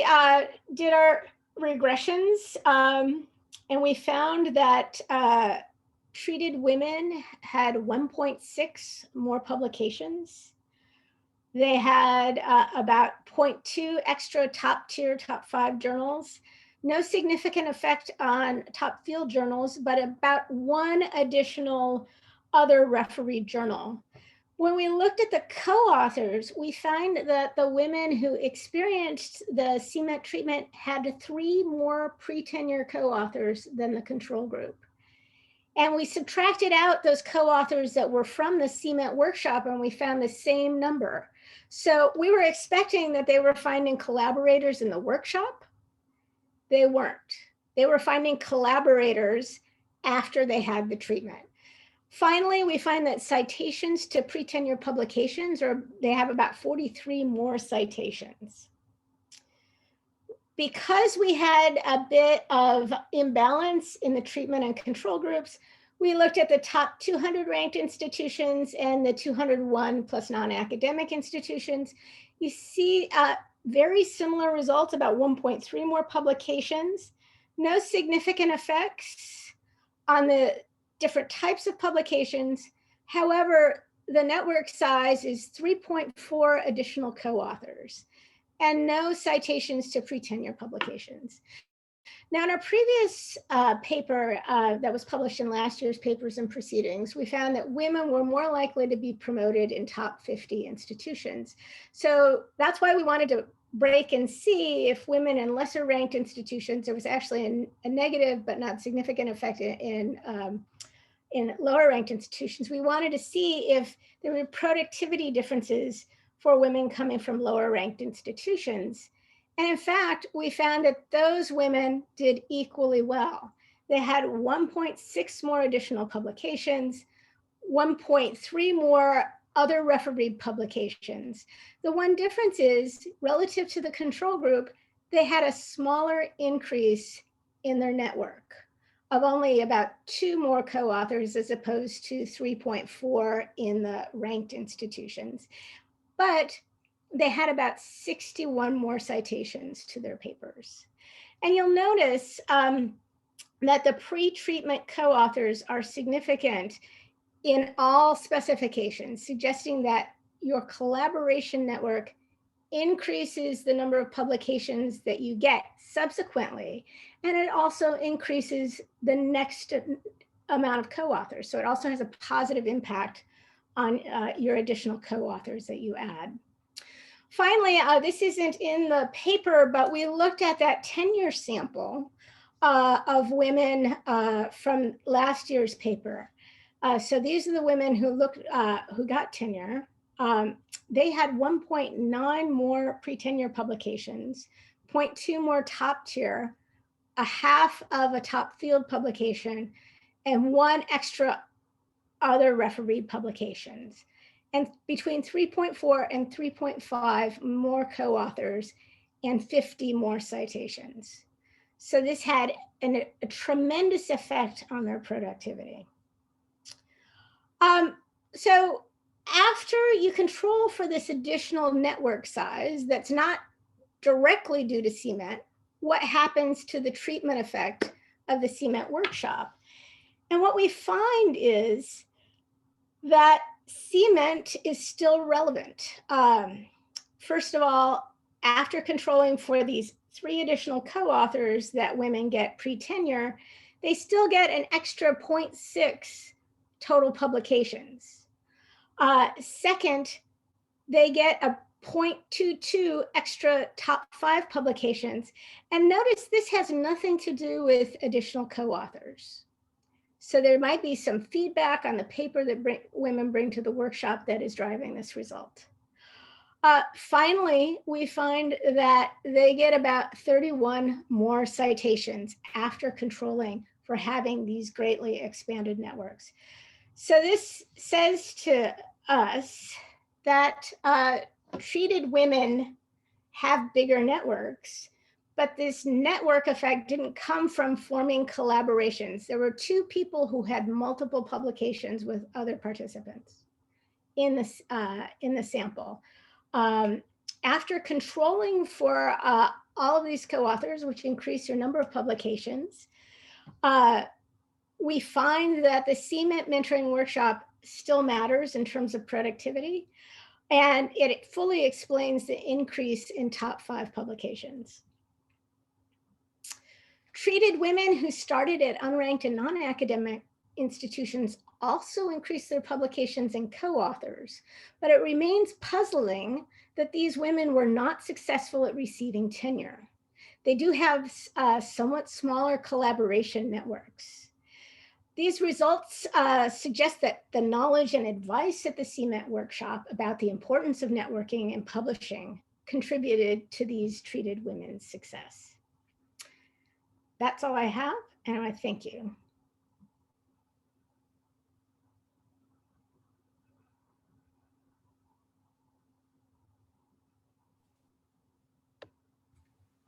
did our regressions and we found that treated women had 1.6 more publications. They had about 0.2 extra top tier, top 5 journals. No significant effect on top field journals, but about 1 additional other refereed journal. When we looked at the co-authors, we find that the women who experienced the CMET treatment had 3 more pre-tenure co-authors than the control group. And we subtracted out those co-authors that were from the CMET workshop and we found the same number. So we were expecting that they were finding collaborators in the workshop. They weren't. They were finding collaborators after they had the treatment. Finally, we find that citations to pre-tenure publications they have about 43 more citations. Because we had a bit of imbalance in the treatment and control groups, we looked at the top 200 ranked institutions and the 201 plus non-academic institutions. You see very similar results, about 1.3 more publications, no significant effects on the different types of publications. However, the network size is 3.4 additional co-authors and no citations to pre-tenure publications. Now, in our previous paper that was published in last year's Papers and Proceedings, we found that women were more likely to be promoted in top 50 institutions. So that's why we wanted to break and see if women in lesser ranked institutions, there was actually a negative but not significant effect in lower ranked institutions. We wanted to see if there were productivity differences for women coming from lower ranked institutions. And in fact, we found that those women did equally well. They had 1.6 more additional publications, 1.3 more other refereed publications. The one difference is, relative to the control group, they had a smaller increase in their network of only about 2 more co-authors as opposed to 3.4 in the ranked institutions. But they had about 61 more citations to their papers. And you'll notice that the pre-treatment co-authors are significant in all specifications, suggesting that your collaboration network increases the number of publications that you get subsequently, and it also increases the next amount of co-authors. So it also has a positive impact on your additional co-authors that you add. Finally, this isn't in the paper, but we looked at that tenure sample of women from last year's paper. So these are the women who got tenure. They had 1.9 more pre-tenure publications, 0.2 more top tier, a half of a top field publication, and 1 extra other refereed publications, and between 3.4 and 3.5 more co-authors and 50 more citations. So this had a tremendous effect on their productivity. So after you control for this additional network size that's not directly due to CMET, what happens to the treatment effect of the CMET workshop? And what we find is that CMET is still relevant. First of all, after controlling for these 3 additional co-authors that women get pre-tenure, they still get an extra 0.6 total publications. Second, they get a 0.22 extra top 5 publications. And notice this has nothing to do with additional co-authors. So there might be some feedback on the paper that women bring to the workshop that is driving this result. Finally, we find that they get about 31 more citations after controlling for having these greatly expanded networks. So this says to us that treated women have bigger networks, but this network effect didn't come from forming collaborations. There were 2 people who had multiple publications with other participants in the sample. After controlling for all of these co-authors, which increase your number of publications, we find that the CMET mentoring workshop still matters in terms of productivity, and it fully explains the increase in top 5 publications. Treated women who started at unranked and non-academic institutions also increased their publications and co-authors, but it remains puzzling that these women were not successful at receiving tenure. They do have somewhat smaller collaboration networks. These results suggest that the knowledge and advice at the CMET workshop about the importance of networking and publishing contributed to these treated women's success. That's all I have, and I thank you.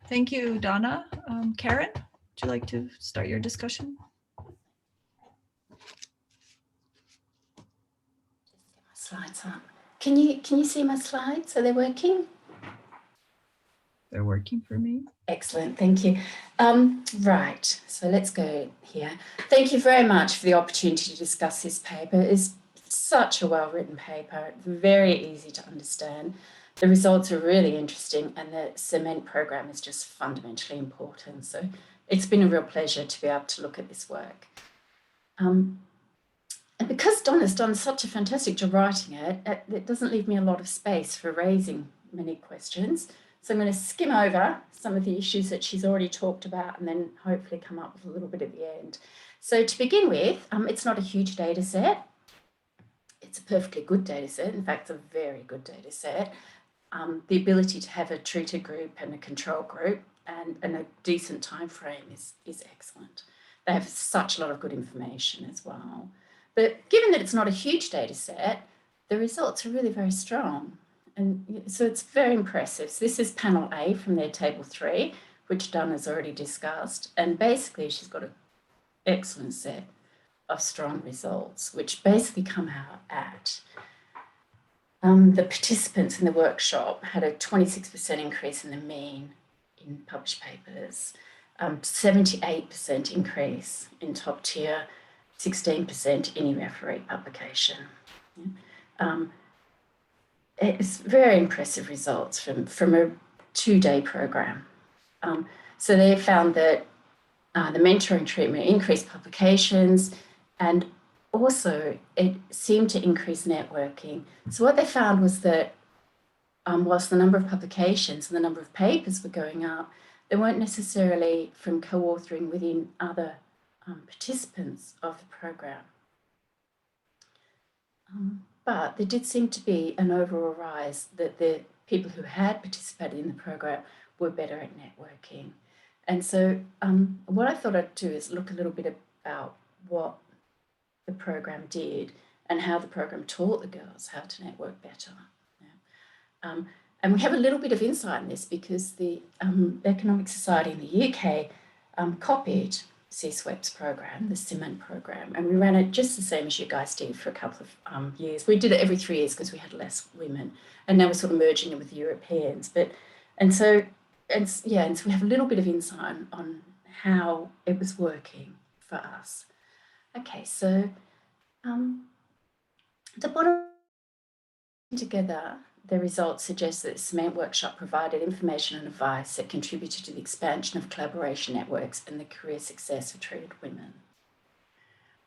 Thank you, Donna. Karen, would you like to start your discussion? Slides up. Can you see my slides? Are they working? They're working for me. Excellent, thank you. Right, so let's go here. Thank you very much for the opportunity to discuss this paper. It's such a well-written paper, very easy to understand. The results are really interesting, and the CEMENT program is just fundamentally important. So it's been a real pleasure to be able to look at this work. And because Donna's done such a fantastic job writing it, it doesn't leave me a lot of space for raising many questions. So I'm going to skim over some of the issues that she's already talked about and then hopefully come up with a little bit at the end. So to begin with, it's not a huge data set. It's a perfectly good data set. In fact, it's a very good data set. The ability to have a treated group and a control group and a decent time frame is excellent. They have such a lot of good information as well. But given that it's not a huge data set, the results are really very strong. And so it's very impressive. So this is panel A from their table 3, which Donna's already discussed. And basically she's got an excellent set of strong results, which basically come out at the participants in the workshop had a 26% increase in the mean in published papers, 78% increase in top tier, 16% in e-referee publication. It's very impressive results from a 2-day program. So they found that the mentoring treatment increased publications, and also it seemed to increase networking. So what they found was that whilst the number of publications and the number of papers were going up, they weren't necessarily from co-authoring within other participants of the program. But there did seem to be an overall rise that the people who had participated in the program were better at networking. And so what I thought I'd do is look a little bit about what the program did and how the program taught the girls how to network better. Yeah. And we have a little bit of insight in this because the Economic Society in the UK copied CSWEP's program, the CIMAN program, and we ran it just the same as you guys did for a couple of years. We did it every 3 years because we had less women, and now we're sort of merging it with the Europeans. So we have a little bit of insight on how it was working for us. Okay, so the bottom together, the results suggest that the CEMENT workshop provided information and advice that contributed to the expansion of collaboration networks and the career success of treated women.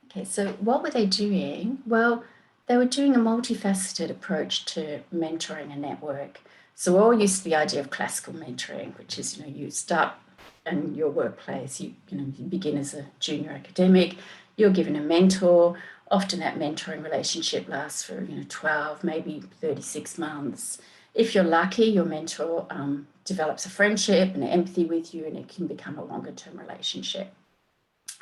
Okay, so what were they doing? Well, they were doing a multifaceted approach to mentoring a network. So we're all used to the idea of classical mentoring, which is, you start in your workplace, you begin as a junior academic, you're given a mentor. Often that mentoring relationship lasts for 12, maybe 36 months. If you're lucky, your mentor develops a friendship and empathy with you, and it can become a longer-term relationship.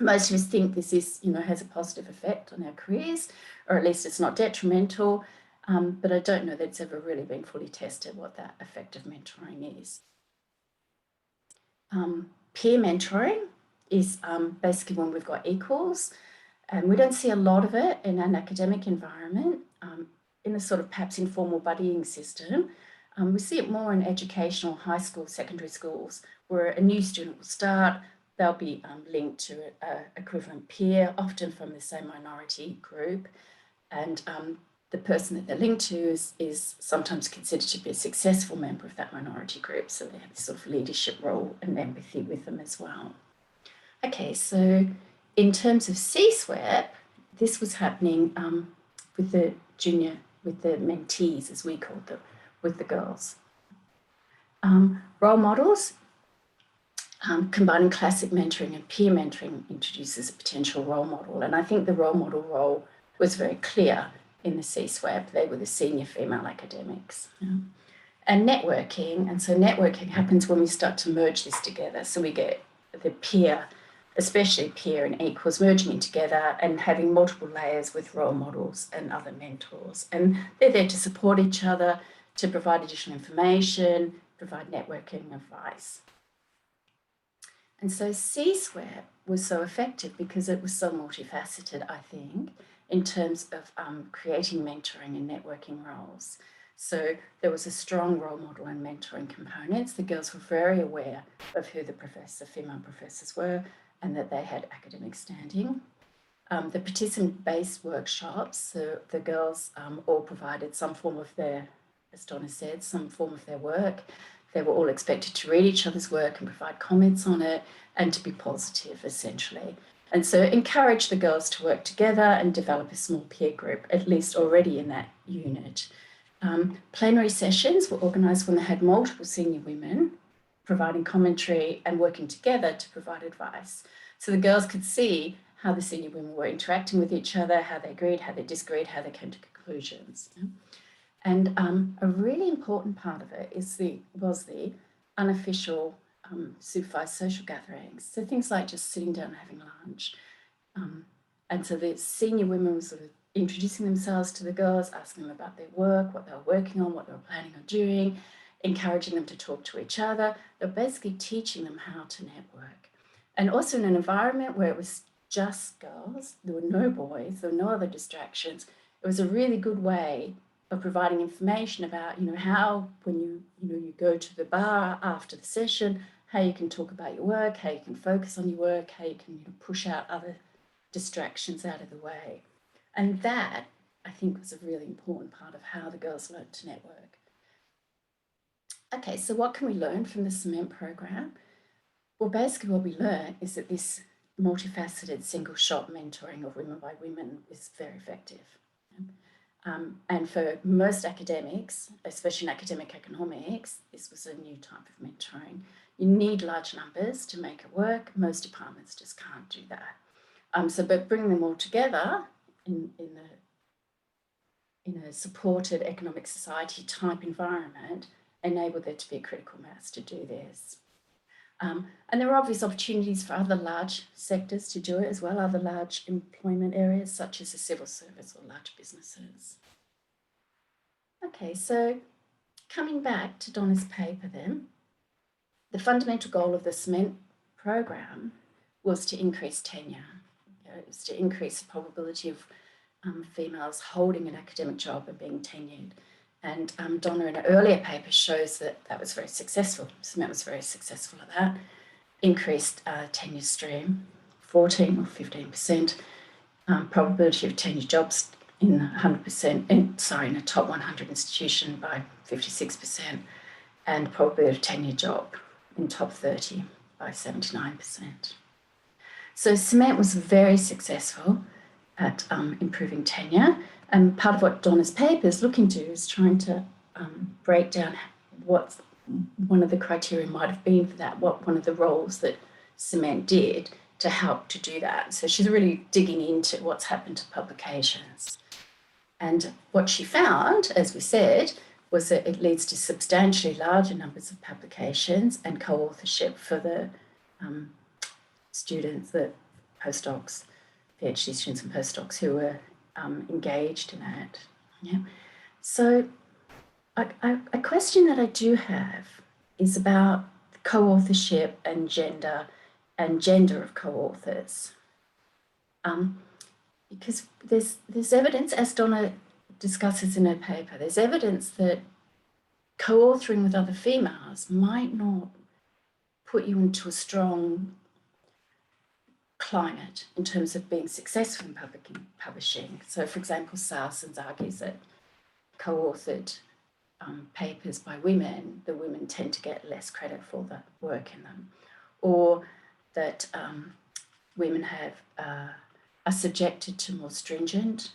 Most of us think this is, has a positive effect on our careers, or at least it's not detrimental. But I don't know that it's ever really been fully tested what that effect of mentoring is. Peer mentoring is basically when we've got equals, and we don't see a lot of it in an academic environment, in a sort of perhaps informal buddying system. We see it more in educational, high school, secondary schools, where a new student will start, they'll be linked to an equivalent peer, often from the same minority group, and the person that they're linked to is sometimes considered to be a successful member of that minority group, so they have this sort of leadership role and empathy with them as well. Okay, so in terms of CSWEP, this was happening with the mentees, as we called them, with the girls. Role models, combining classic mentoring and peer mentoring introduces a potential role model. And I think the role model role was very clear in the CSWEP. They were the senior female academics. Yeah. And networking, and so networking happens when we start to merge this together. So we get the peer, especially peer and equals, merging in together and having multiple layers with role models and other mentors. And they're there to support each other, to provide additional information, provide networking advice. And so CSWEP was so effective because it was so multifaceted, I think, in terms of creating mentoring and networking roles. So there was a strong role model and mentoring components. The girls were very aware of who the female professors were, and that they had academic standing. The participant-based workshops, the girls all provided some form of their, as Donna said, some form of their work. they were all expected to read each other's work and provide comments on it and to be positive, essentially. And so encourage the girls to work together and develop a small peer group, at least already in that unit. Plenary sessions were organised when they had multiple senior women providing commentary and working together to provide advice. So the girls could see how the senior women were interacting with each other, how they agreed, how they disagreed, how they came to conclusions. And a really important part of it was the unofficial supervised social gatherings. So things like just sitting down and having lunch. And so the senior women were sort of introducing themselves to the girls, asking them about their work, what they were working on, what they were planning on doing, encouraging them to talk to each other. They're basically teaching them how to network. And also in an environment where it was just girls, there were no boys, there were no other distractions. It was a really good way of providing information about, how when you go to the bar after the session, how you can talk about your work, how you can focus on your work, how you can push out other distractions out of the way. And that, I think, was a really important part of how the girls learned to network. Okay, so what can we learn from the CEMENT program? Well, basically what we learned is that this multifaceted single shot mentoring of women by women is very effective. And for most academics, especially in academic economics, this was a new type of mentoring. You need large numbers to make it work. Most departments just can't do that. But bringing them all together in a supported economic society type environment enabled there to be a critical mass to do this. And there are obvious opportunities for other large sectors to do it as well, other large employment areas such as the civil service or large businesses. Okay, so coming back to Donna's paper then, the fundamental goal of the CEMENT program was to increase tenure. It was to increase the probability of females holding an academic job and being tenured. And Donna in an earlier paper shows that that was very successful. CEMENT was very successful at that. Increased tenure stream, 14 or 15%, probability of tenure jobs in 100%, in a top 100 institution by 56%, and probability of tenure job in top 30 by 79%. So CEMENT was very successful at improving tenure, and part of what Donna's paper is looking to is trying to break down what one of the criteria might have been for that, what one of the roles that CEMENT did to help to do that. So she's really digging into what's happened to publications. And what she found, as we said, was that it leads to substantially larger numbers of publications and co-authorship for the students, the postdocs, PhD students and postdocs who were engaged in that. Yeah. So a question that I do have is about co-authorship and gender of co-authors. Because there's evidence, as Donna discusses in her paper, there's evidence that co-authoring with other females might not put you into a strong climate in terms of being successful in publishing. So, for example, Sarsens argues that co-authored papers by women, the women tend to get less credit for the work in them, or that women are subjected to more stringent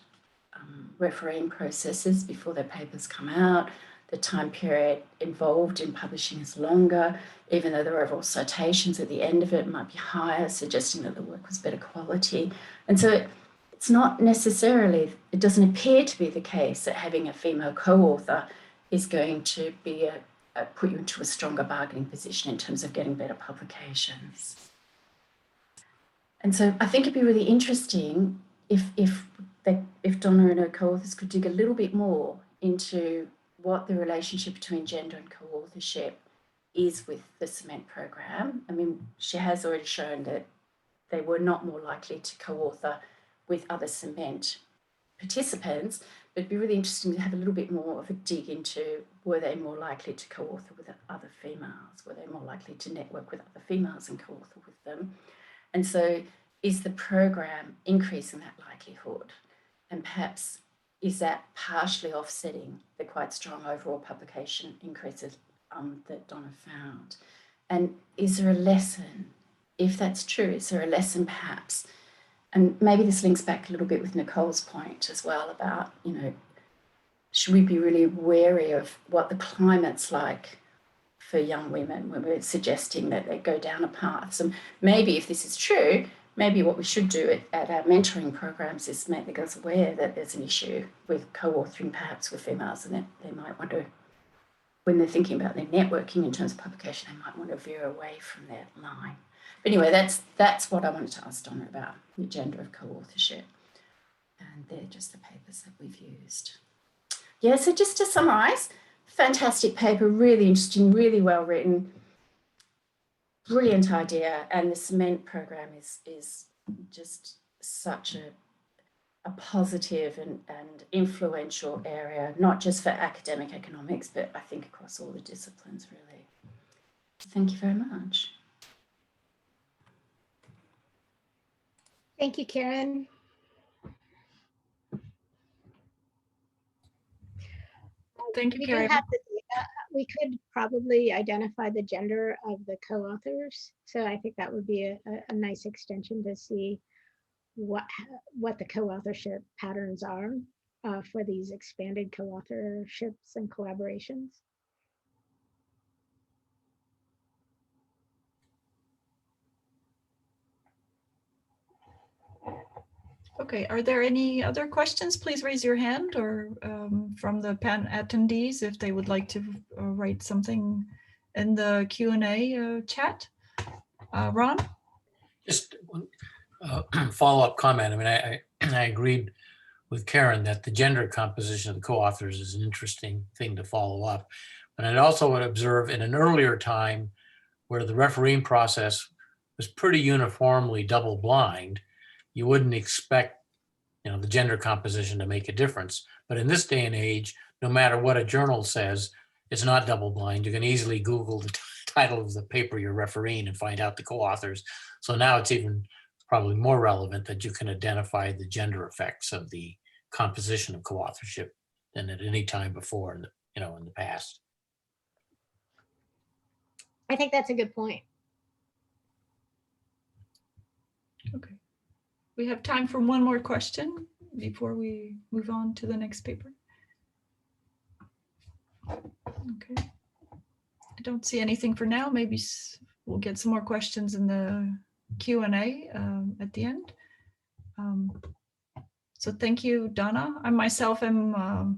refereeing processes before their papers come out. The time period involved in publishing is longer, even though the overall citations at the end of it might be higher, suggesting that the work was better quality. And so it's not necessarily, it doesn't appear to be the case that having a female co-author is going to be put you into a stronger bargaining position in terms of getting better publications. And so I think it'd be really interesting if Donna and her co-authors could dig a little bit more into what the relationship between gender and co-authorship is with the CEMENT program. I mean, she has already shown that they were not more likely to co-author with other CEMENT participants, but it'd be really interesting to have a little bit more of a dig into, were they more likely to co-author with other females? Were they more likely to network with other females and co-author with them? And so is the program increasing that likelihood? And perhaps is that partially offsetting the quite strong overall publication increases that Donna found. And is there a lesson? If that's true, is there a lesson perhaps? And maybe this links back a little bit with Nicole's point as well about, you know, should we be really wary of what the climate's like for young women when we're suggesting that they go down a path? So maybe if this is true, maybe what we should do at our mentoring programs is make the girls aware that there's an issue with co-authoring perhaps with females, and that they might want to, when they're thinking about their networking in terms of publication, they might want to veer away from that line. But anyway, that's what I wanted to ask Donna about the gender of co-authorship. And they're just the papers that we've used. Yeah, so just to summarise, fantastic paper, really interesting, really well written, brilliant idea, and the cement program is just such a positive and influential area, not just for academic economics, but I think across all the disciplines, really. Thank you very much. Thank you, Karen. Thank you, We Karen. do have the data. We could probably identify the gender of the co-authors. So I think that would be a nice extension to see what the co-authorship patterns are for these expanded co-authorships and collaborations. Okay, are there any other questions? Please raise your hand, or from the panel attendees if they would like to write something in the Q&A chat. Ron? Just one follow-up comment. I mean, I agreed with Karen that the gender composition of the co-authors is an interesting thing to follow up. But I'd also would observe in an earlier time where the refereeing process was pretty uniformly double-blind, you wouldn't expect, you know, the gender composition to make a difference. But in this day and age, no matter what a journal says, it's not double-blind. You can easily Google the title of the paper you're refereeing and find out the co-authors. So now it's even probably more relevant that you can identify the gender effects of the composition of co-authorship than at any time before, in the past. I think that's a good point. Okay. We have time for one more question before we move on to the next paper. Okay. I don't see anything for now. Maybe we'll get some more questions in the Q&A at the end. So thank you, Donna. I myself am a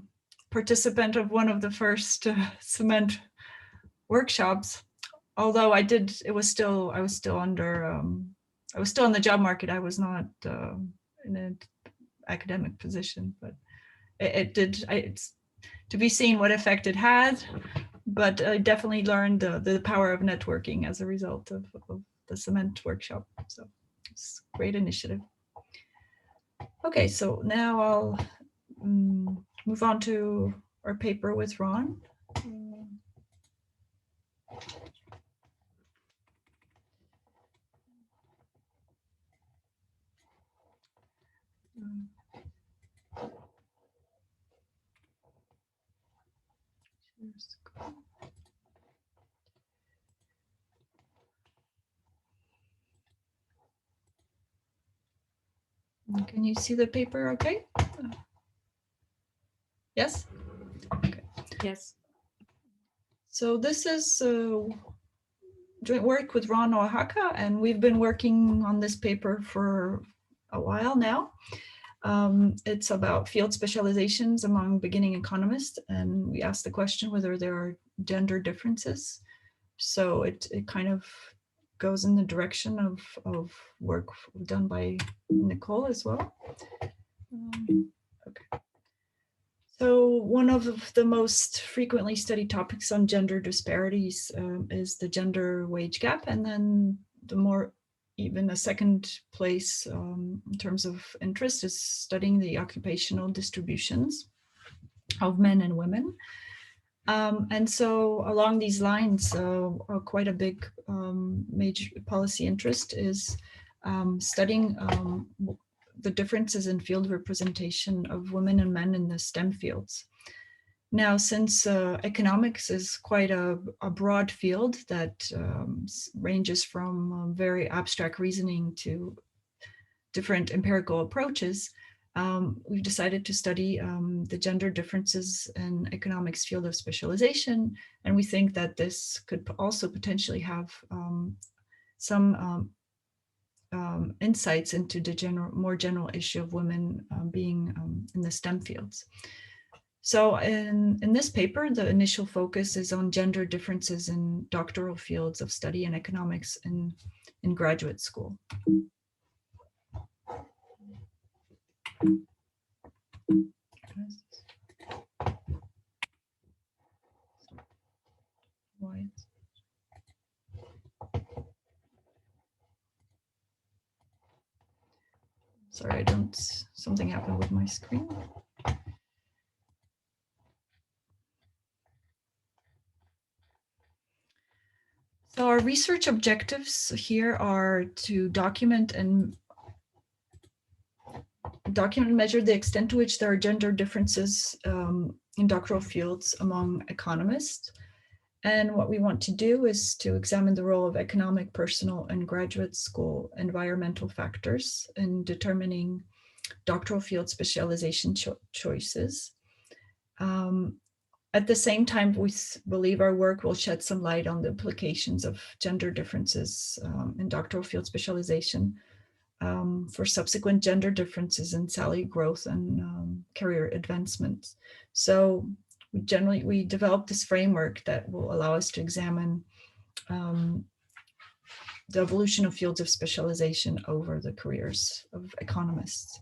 participant of one of the first cement workshops. Although I was still on the job market. I was not in an academic position, but it's to be seen what effect it had. But I definitely learned the power of networking as a result of the cement workshop. So it's a great initiative. Okay, so now I'll move on to our paper with Ron. Can you see the paper okay? Yes? Okay. Yes. So this is joint work with Ron Oaxaca, and we've been working on this paper for a while now. It's about field specializations among beginning economists, and we asked the question whether there are gender differences. So it kind of goes in the direction of work done by Nicole as well. Okay. So one of the most frequently studied topics on gender disparities is the gender wage gap, and then even a second place in terms of interest is studying the occupational distributions of men and women. And so along these lines, quite a big major policy interest is studying the differences in field representation of women and men in the STEM fields. Now, since economics is quite a broad field that ranges from very abstract reasoning to different empirical approaches, we've decided to study the gender differences in economics field of specialization. And we think that this could also potentially have some insights into the more general issue of women being in the STEM fields. So in this paper, the initial focus is on gender differences in doctoral fields of study in economics in graduate school. Sorry, something happened with my screen. So our research objectives here are to document and measure the extent to which there are gender differences in doctoral fields among economists. And what we want to do is to examine the role of economic, personal, and graduate school environmental factors in determining doctoral field specialization choices. At the same time, we believe our work will shed some light on the implications of gender differences in doctoral field specialization for subsequent gender differences in salary growth and career advancement. So we developed this framework that will allow us to examine the evolution of fields of specialization over the careers of economists.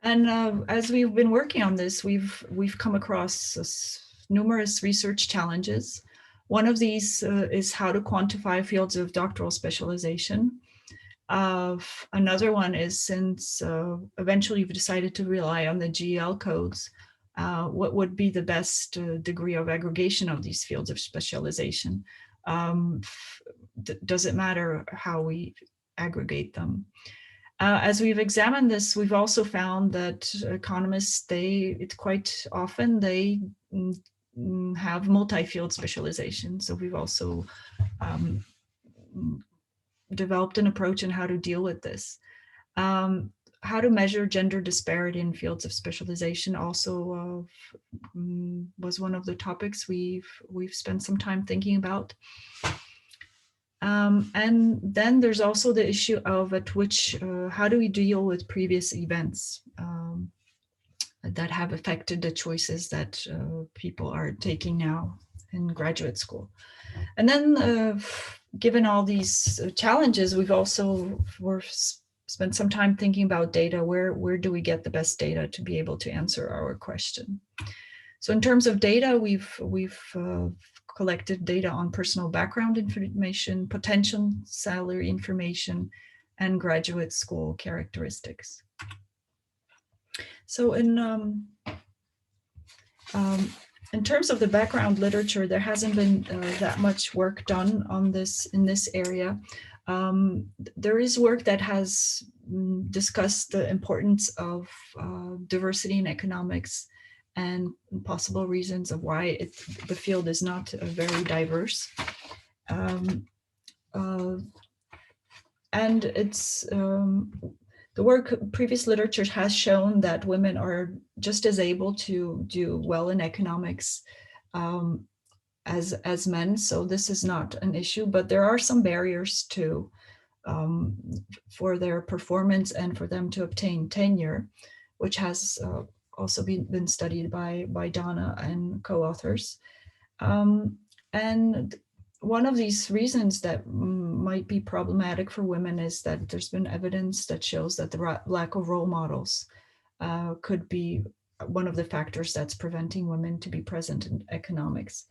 And as we've been working on this, we've come across numerous research challenges. One of these is how to quantify fields of doctoral specialization. Another one is, since eventually you've decided to rely on the GEL codes, what would be the best degree of aggregation of these fields of specialization? Does it matter how we aggregate them? As we've examined this, we've also found that economists, quite often they have multi-field specialization. So we've also developed an approach on how to deal with this. How to measure gender disparity in fields of specialization also was one of the topics we've spent some time thinking about. And then there's also the issue of how do we deal with previous events that have affected the choices that people are taking now in graduate school. And then given all these challenges, we've also spent some time thinking about data. Where do we get the best data to be able to answer our question? So in terms of data, we've collected data on personal background information, potential salary information, and graduate school characteristics. So in terms of the background literature, there hasn't been that much work done on this in this area. There is work that has discussed the importance of diversity in economics and possible reasons of why the field is not very diverse. And it's previous literature has shown that women are just as able to do well in economics as men. So this is not an issue, but there are some barriers for their performance and for them to obtain tenure, which has also been studied by Donna and co-authors. And one of these reasons that might be problematic for women is that there's been evidence that shows that the lack of role models could be one of the factors that's preventing women to be present in economics.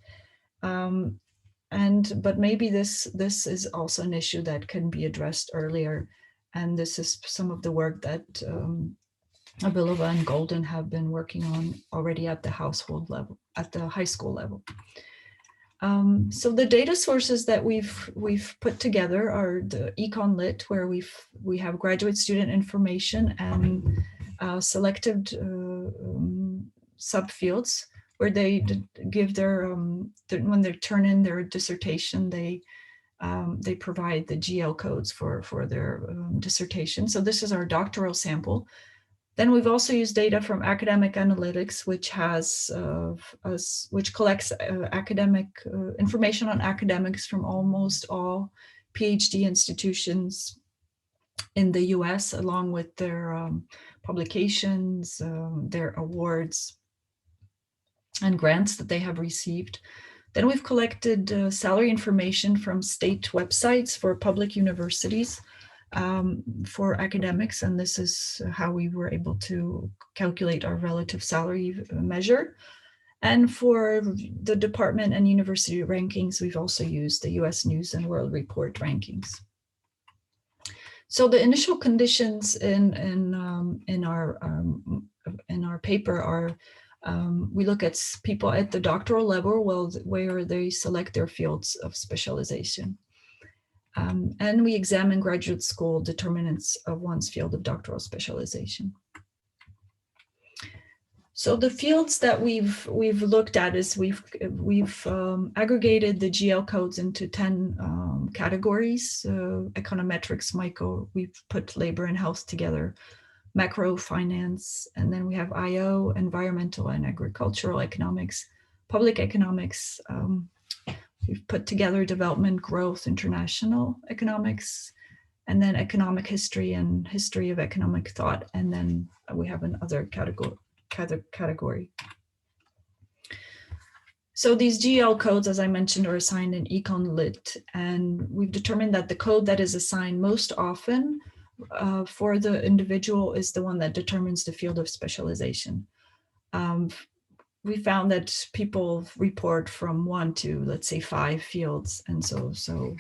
But maybe this is also an issue that can be addressed earlier. And this is some of the work that Abilova and Golden have been working on already at the household level, at the high school level. So the data sources that we've put together are the EconLit, where we have graduate student information and selected subfields where they give their, when they turn in their dissertation, they provide the GL codes for their dissertation. So this is our doctoral sample. Then we've also used data from academic analytics, which has which collects academic information on academics from almost all PhD institutions in the US, along with their publications, their awards, and grants that they have received. Then we've collected salary information from state websites for public universities for academics, and this is how we were able to calculate our relative salary measure. And for the department and university rankings, we've also used the US News and World Report rankings. So the initial conditions in our paper are we look at people at the doctoral level, where they select their fields of specialization. And we examine graduate school determinants of one's field of doctoral specialization. So the fields that we've looked at is we've aggregated the GL codes into 10 categories. Econometrics, micro, we've put labor and health together, macro, finance, and then we have IO, environmental and agricultural economics, public economics. We've put together development, growth, international economics, and then economic history and history of economic thought. And then we have another category. So these GL codes, as I mentioned, are assigned in Econ Lit, and we've determined that the code that is assigned most often for the individual is the one that determines the field of specialization. We found that people report from 1 to, let's say, 5 fields. And so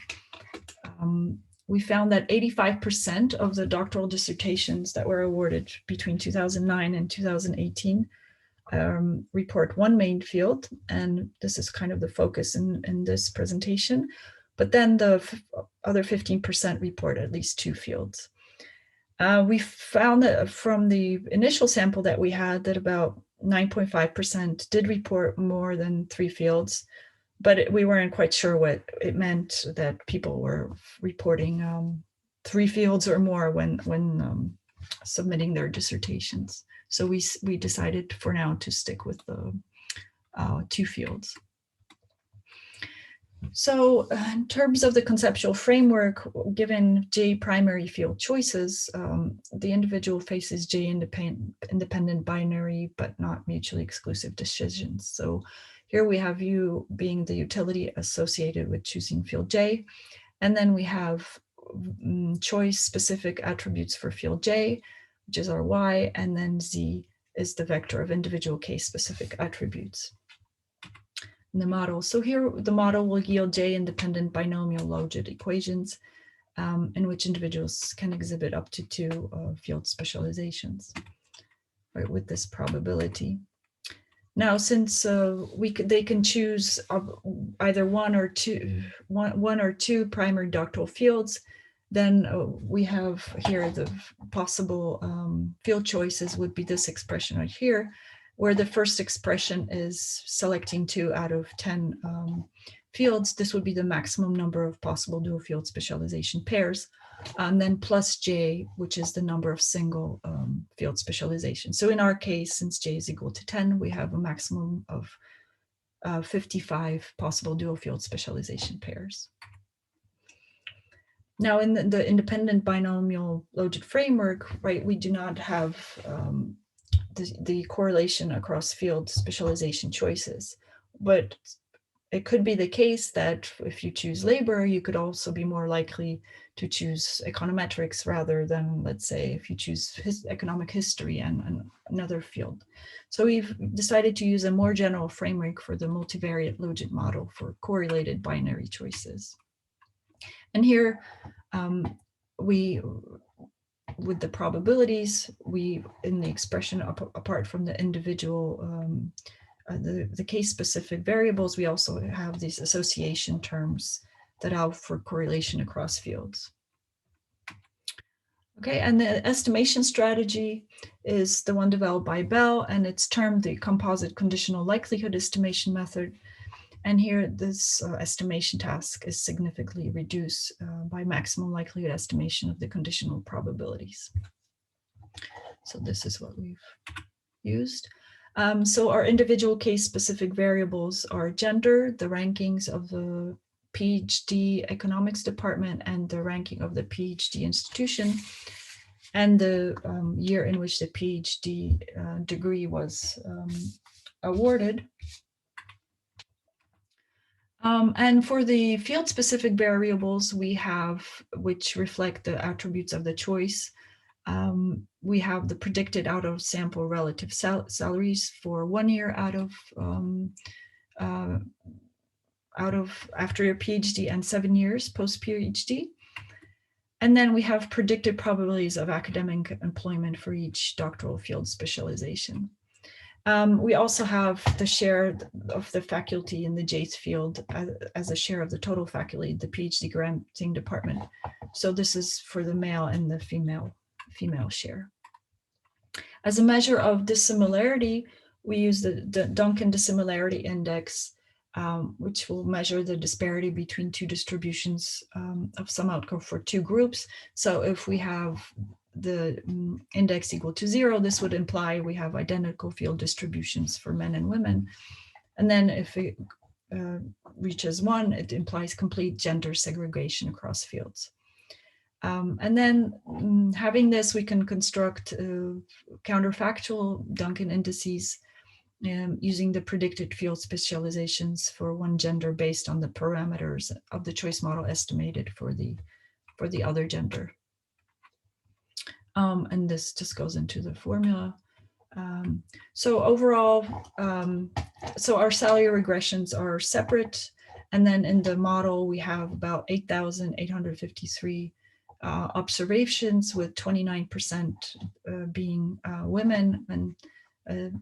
we found that 85% of the doctoral dissertations that were awarded between 2009 and 2018 report one main field. And this is kind of the focus in this presentation. But then the other 15% report at least 2 fields. We found that from the initial sample that we had that about 9.5% did report more than 3 fields, but we weren't quite sure what it meant that people were reporting 3 fields or more when submitting their dissertations. So we decided for now to stick with the 2 fields. So in terms of the conceptual framework, given J primary field choices, the individual faces J independent binary, but not mutually exclusive decisions. So here we have U being the utility associated with choosing field J. And then we have choice specific attributes for field J, which is our Y, and then Z is the vector of individual case specific attributes. The model. So here the model will yield J independent binomial logit equations in which individuals can exhibit up to 2 field specializations, right, with this probability. Now, since they can choose either one or two primary doctoral fields, then we have here the possible field choices would be this expression right here, where the first expression is selecting 2 out of 10 fields. This would be the maximum number of possible dual field specialization pairs, and then plus J, which is the number of single field specialization. So in our case, since J is equal to 10, we have a maximum of 55 possible dual field specialization pairs. Now in the independent binomial logit framework, right, we do not have the correlation across field specialization choices, but it could be the case that if you choose labor, you could also be more likely to choose econometrics rather than, let's say, if you choose economic history and another field. So we've decided to use a more general framework for the multivariate logit model for correlated binary choices. And here with the probabilities, in the expression apart from the individual, the case-specific variables, we also have these association terms that allow for correlation across fields. Okay, and the estimation strategy is the one developed by Bell, and it's termed the composite conditional likelihood estimation method. And here, this estimation task is significantly reduced by maximum likelihood estimation of the conditional probabilities. So this is what we've used. So our individual case specific variables are gender, the rankings of the PhD economics department, and the ranking of the PhD institution, and the year in which the PhD degree was awarded. And for the field-specific variables, we have, which reflect the attributes of the choice, we have the predicted out-of-sample relative salaries for 1 year after your PhD and 7 years post-PhD. And then we have predicted probabilities of academic employment for each doctoral field specialization. We also have the share of the faculty in the JACE field as a share of the total faculty, the PhD granting department. So this is for the male and the female share. As a measure of dissimilarity, we use the Duncan Dissimilarity Index, which will measure the disparity between two distributions of some outcome for two groups. So if we have the index equal to 0, this would imply we have identical field distributions for men and women. And then if it reaches 1, it implies complete gender segregation across fields. And then having this, we can construct counterfactual Duncan indices using the predicted field specializations for one gender based on the parameters of the choice model estimated for the other gender. And this just goes into the formula. So overall, so our salary regressions are separate. And then in the model, we have about 8,853 observations, with 29% being women and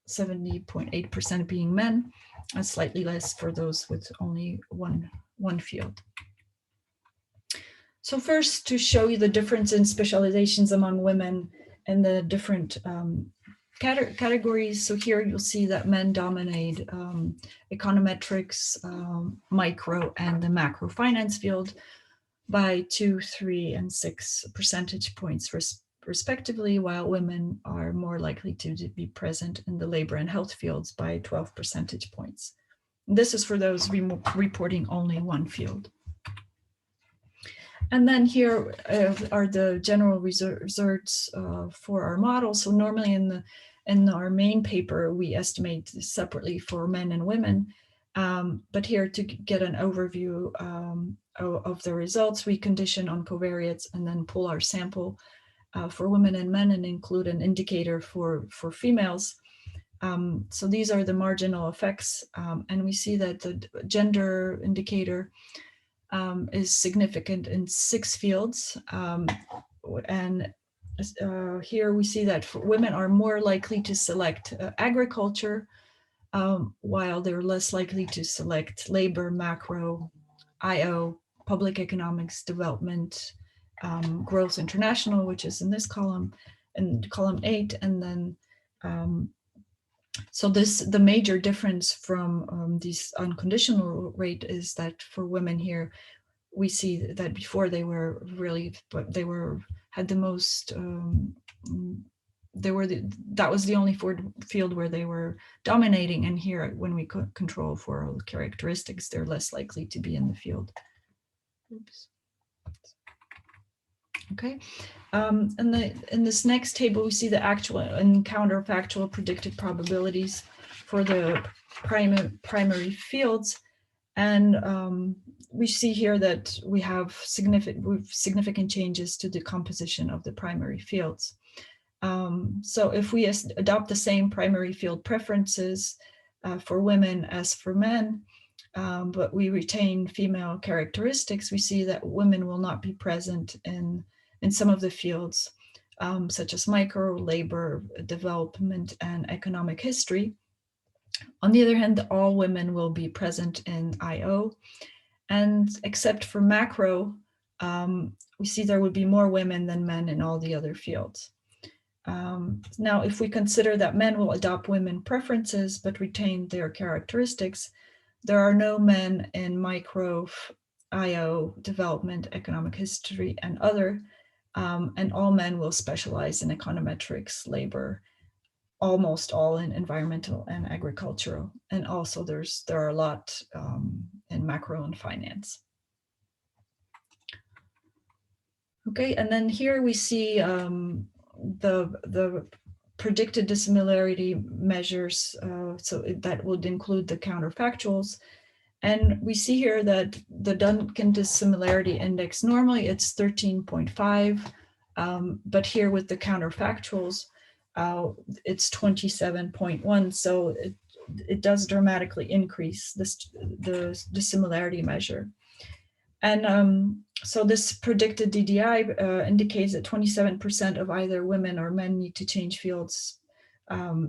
70.8% being men, and slightly less for those with only one field. So first, to show you the difference in specializations among women and the different categories. So here you'll see that men dominate econometrics, micro, and the macro finance field by 2, 3, and 6 percentage points respectively, while women are more likely to be present in the labor and health fields by 12 percentage points. This is for those reporting only one field. And then here are the general results for our model. So normally in our main paper, we estimate separately for men and women. But here, to get an overview of the results, we condition on covariates and then pull our sample for women and men and include an indicator for females. So these are the marginal effects. And we see that the gender indicator is significant in 6 fields. And here we see that women are more likely to select agriculture, while they're less likely to select labor, macro, IO, public economics, development, growth international, which is in this column, and column 8. And then so the major difference from this unconditional rate is that for women here, we see that before they were really, had the most, that was the only field where they were dominating. And here, when we control for characteristics, they're less likely to be in the field. Oops. Okay, and in this next table, we see the actual and counterfactual predicted probabilities for the primary fields. And we see here that we have significant changes to the composition of the primary fields. So if we adopt the same primary field preferences for women as for men, but we retain female characteristics, we see that women will not be present in some of the fields, such as micro, labor, development, and economic history. On the other hand, all women will be present in IO, and except for macro, we see there would be more women than men in all the other fields. Now, if we consider that men will adopt women preferences but retain their characteristics, there are no men in micro, IO, development, economic history, and other, and all men will specialize in econometrics, labor, almost all in environmental and agricultural. And also there are a lot in macro and finance. Okay, and then here we see the predicted dissimilarity measures, so that would include the counterfactuals. And we see here that the Duncan dissimilarity index, normally it's 13.5, but here with the counterfactuals, it's 27.1. So it does dramatically increase the dissimilarity measure. And so this predicted DDI indicates that 27% of either women or men need to change fields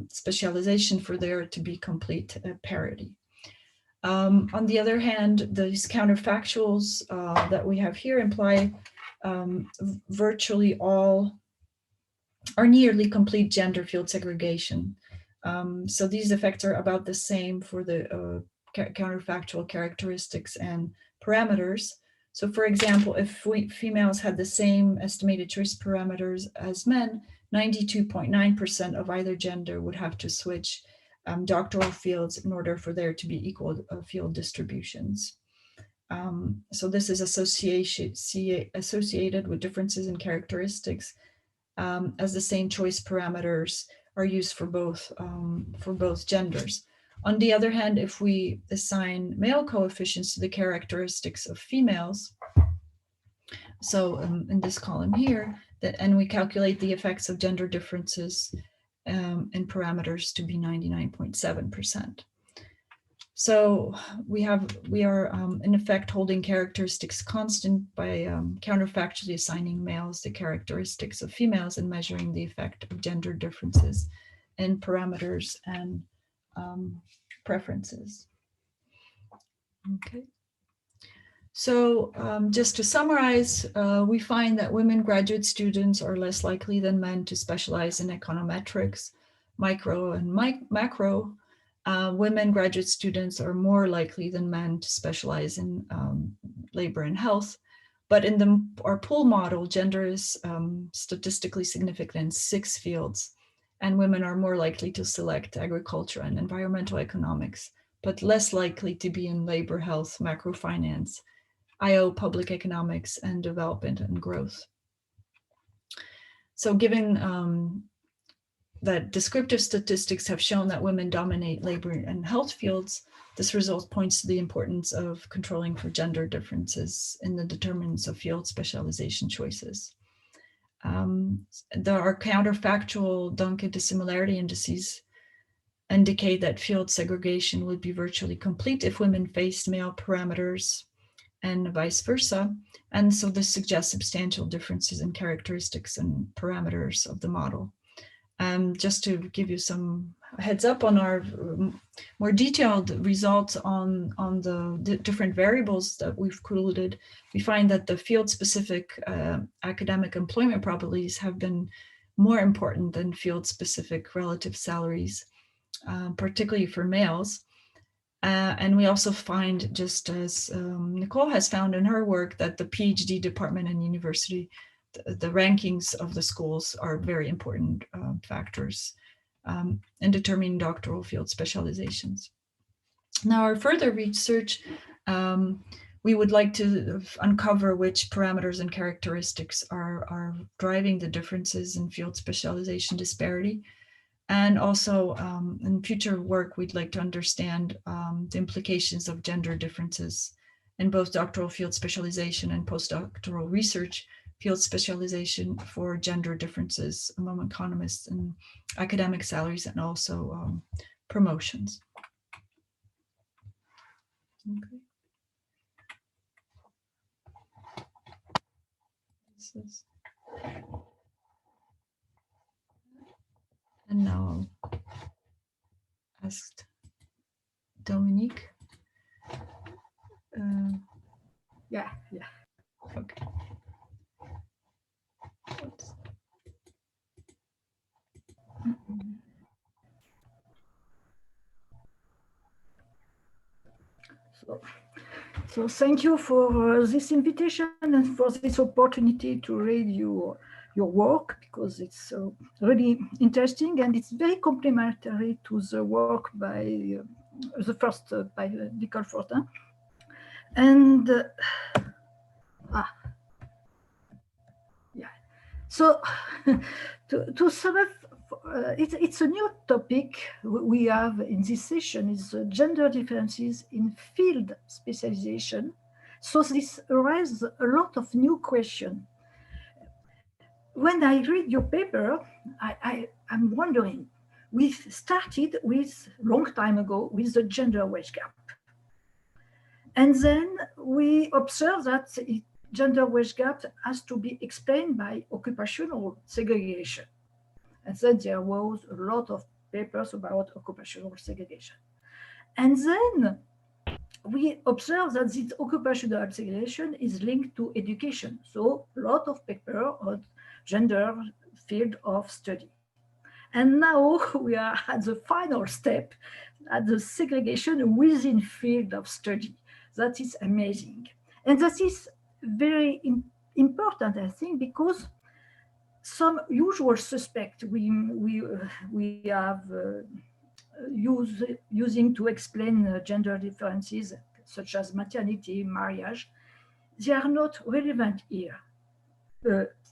specialization for there to be complete parity. On the other hand, these counterfactuals that we have here imply virtually all or nearly complete gender field segregation. So these effects are about the same for the counterfactual characteristics and parameters. So for example, if females had the same estimated choice parameters as men, 92.9% of either gender would have to switch doctoral fields in order for there to be equal field distributions. So this is associated with differences in characteristics, as the same choice parameters are used for both genders. On the other hand, if we assign male coefficients to the characteristics of females, so in this column here, and we calculate the effects of gender differences in parameters to be 99.7%. So we are in effect holding characteristics constant by counterfactually assigning males the characteristics of females and measuring the effect of gender differences in parameters and preferences. Okay. So just to summarize, we find that women graduate students are less likely than men to specialize in econometrics, micro and macro. Women graduate students are more likely than men to specialize in labor and health. But in our pool model, gender is statistically significant in 6 fields, and women are more likely to select agriculture and environmental economics, but less likely to be in labor, health, macro finance, IO, public economics, and development and growth. So given that descriptive statistics have shown that women dominate labor and health fields, this result points to the importance of controlling for gender differences in the determinants of field specialization choices. There are counterfactual Duncan dissimilarity indices indicate that field segregation would be virtually complete if women faced male parameters and vice versa. And so this suggests substantial differences in characteristics and parameters of the model. Just to give you some heads up on our more detailed results on the different variables that we've included, we find that the field-specific academic employment probabilities have been more important than field-specific relative salaries, particularly for males. And we also find, just as Nicole has found in her work, that the PhD department and university, the rankings of the schools are very important factors in determining doctoral field specializations. Now, our further research, we would like to uncover which parameters and characteristics are driving the differences in field specialization disparity. And also in future work, we'd like to understand the implications of gender differences in both doctoral field specialization and postdoctoral research field specialization for gender differences among economists and academic salaries, and also promotions. Okay. And now I'll ask Dominique. Yeah. Okay. So thank you for this invitation and for this opportunity to read your work, because it's really interesting and it's very complementary to the work by the first by Nicole Fortin. And yeah, so to sum up, it's a new topic we have in this session is gender differences in field specialization. So this raises a lot of new questions. When I read your paper, I'm wondering, we started with long time ago with the gender wage gap. And then we observe that gender wage gap has to be explained by occupational segregation. And then there was a lot of papers about occupational segregation. And then we observe that this occupational segregation is linked to education. So a lot of paper on gender field of study. And now we are at the final step, at the segregation within field of study. That is amazing. And that is very important, I think, because some usual suspect we have using to explain gender differences, such as maternity, marriage, they are not relevant here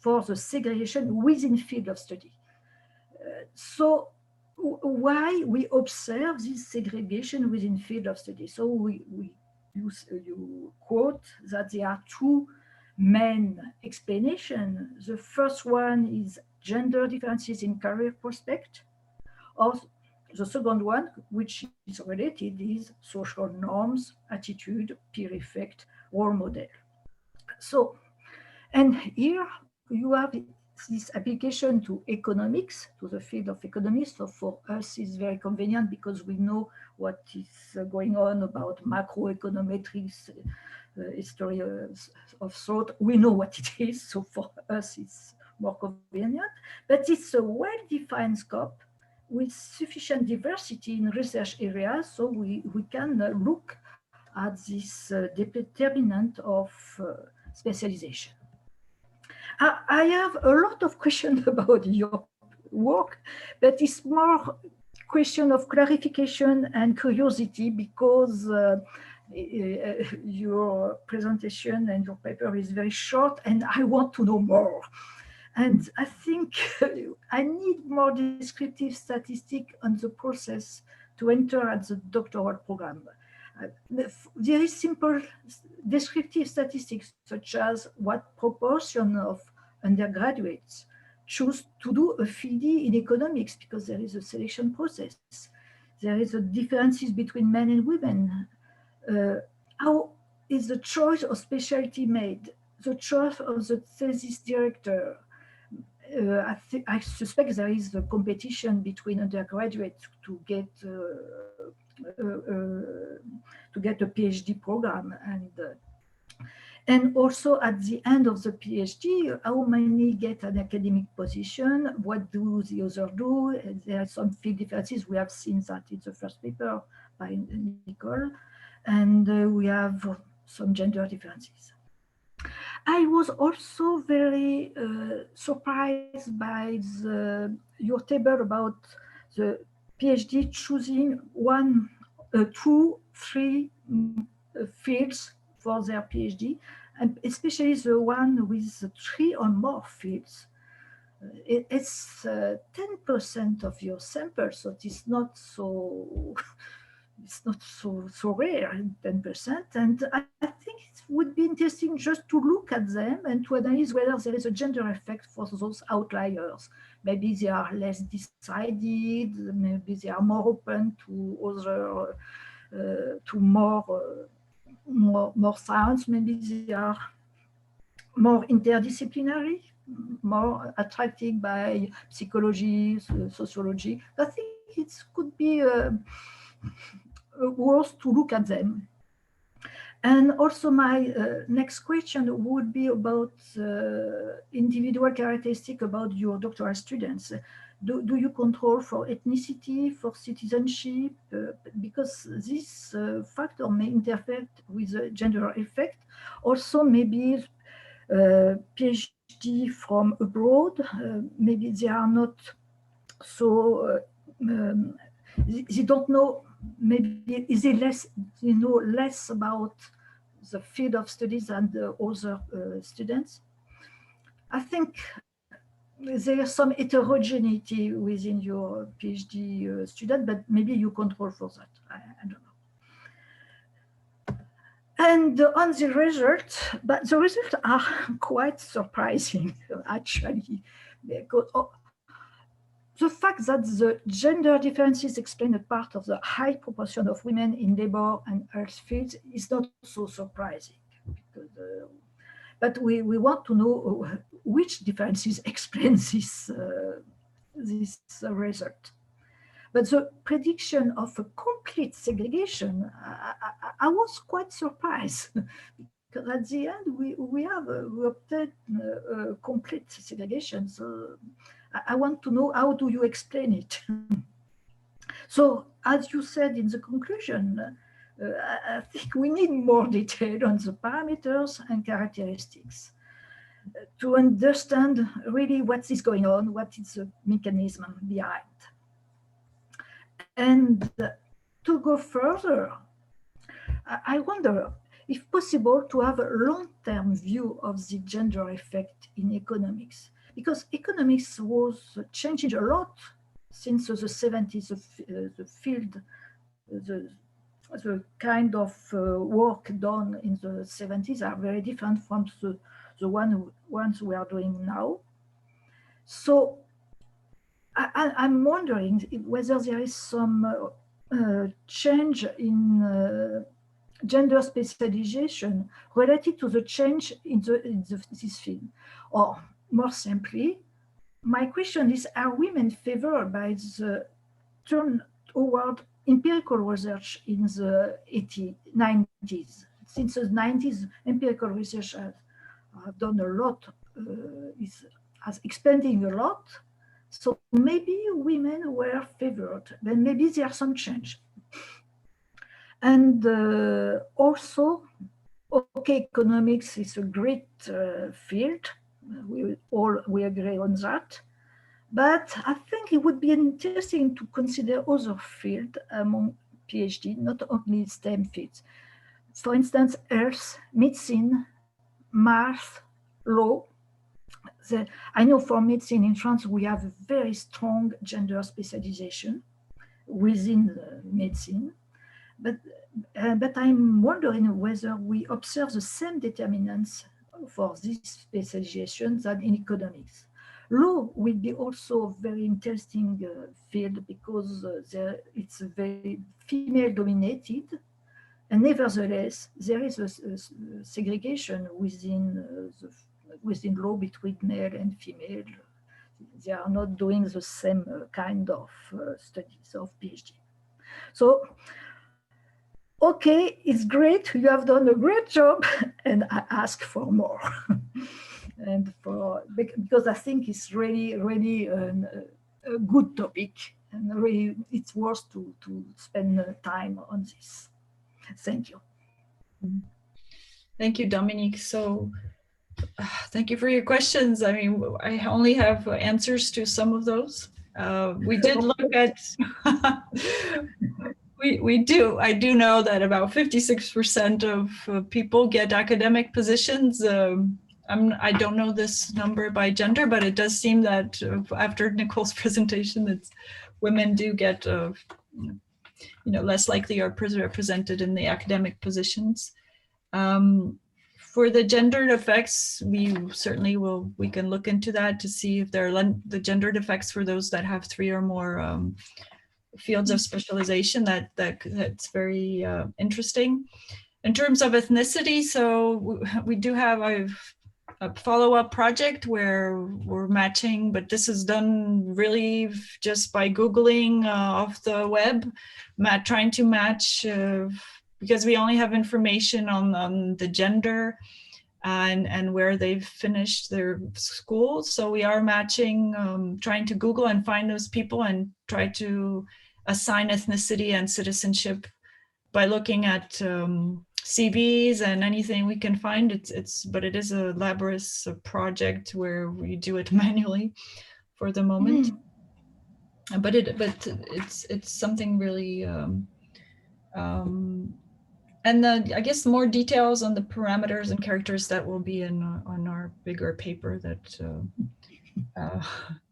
for the segregation within field of study. So why we observe this segregation within field of study? So you quote that there are two main explanations. The first one is gender differences in career prospect, or the second one, which is related, is social norms, attitude, peer effect, role model. So, and here you have this application to economics, to the field of economics. So for us, it's very convenient because we know what is going on about macroeconometrics, history of thought. We know what it is. So for us, it's more convenient. But it's a well-defined scope with sufficient diversity in research areas, so we can look at this determinant of specialization. I have a lot of questions about your work, but it's more question of clarification and curiosity, because your presentation and your paper is very short and I want to know more. And I think I need more descriptive statistic on the process to enter at the doctoral program. There is simple descriptive statistics, such as what proportion of undergraduates choose to do a PhD in economics, because there is a selection process. There is a differences between men and women. How is the choice of specialty made? The choice of the thesis director. I suspect there is a competition between undergraduates to get a PhD program, and also at the end of the PhD, how many get an academic position? What do the others do? There are some field differences. We have seen that in the first paper by Nicole, and we have some gender differences. I was also very surprised by your table about the PhD choosing one, two, three fields for their PhD, and especially the one with 3 or more fields. It's 10% of your sample, so it's not so rare, 10%. And I think it would be interesting just to look at them and to analyze whether there is a gender effect for those outliers. Maybe they are less decided, maybe they are more open to other, to more science, maybe they are more interdisciplinary, more attracted by psychology, sociology. I think it could be worth to look at them. And also my next question would be about individual characteristic about your doctoral students. Do you control for ethnicity, for citizenship? Because this factor may interfere with the gender effect. Also, maybe PhD from abroad, maybe they are not so, they don't know, maybe they know less about the field of studies than the other students. I think there is some heterogeneity within your PhD student, but maybe you control for that. I don't know. And on the result, but the results are quite surprising, actually, because the fact that the gender differences explain a part of the high proportion of women in labor and health fields is not so surprising. Because, but we want to know which differences explain this result. But the prediction of a complete segregation, I was quite surprised because at the end we obtained complete segregation. So I want to know, how do you explain it? So as you said in the conclusion, I think we need more detail on the parameters and characteristics to understand really what is going on, what is the mechanism behind. And to go further, I wonder if possible to have a long-term view of the gender effect in economics, because economics was changing a lot since the 70s. The field, the kind of work done in the 70s are very different from the ones we are doing now. So I'm wondering whether there is some change in gender specialization related to the change in this field. Or more simply, my question is, are women favored by the turn toward empirical research in the 90s? Since the 90s, empirical research has done a lot, has expanding a lot. So maybe women were favored, then maybe there's some change. And also, okay, economics is a great field. We agree on that. But I think it would be interesting to consider other fields among PhD, not only STEM fields. For instance, health, medicine, math, law. I know for medicine in France, we have a very strong gender specialization within medicine. But I'm wondering whether we observe the same determinants for this specialization than in economics. Law will be also a very interesting field because it's very female dominated, and nevertheless there is a segregation within law between male and female. They are not doing the same kind of studies of PhD. So, okay, it's great. You have done a great job, and I ask for more. And because I think it's really, really a good topic, and really it's worth to spend time on this. Thank you. Thank you, Dominique. So thank you for your questions. I mean, I only have answers to some of those. We did look at, I do know that about 56% of people get academic positions. I don't know this number by gender, but it does seem that after Nicole's presentation, that women do get, less likely are represented in the academic positions. For the gendered effects, we certainly we can look into that to see if there are the gendered effects for those that have 3 or more fields of specialization. That's very interesting. In terms of ethnicity, so we do have a follow-up project where we're matching, but this is done really just by Googling off the web, trying to match because we only have information on the gender and where they've finished their school. So we are matching, trying to Google and find those people and try to assign ethnicity and citizenship by looking at CVs and anything we can find. But it is a laborious project where we do it manually for the moment. But it's something really. And I guess more details on the parameters and characters that will be on our bigger paper that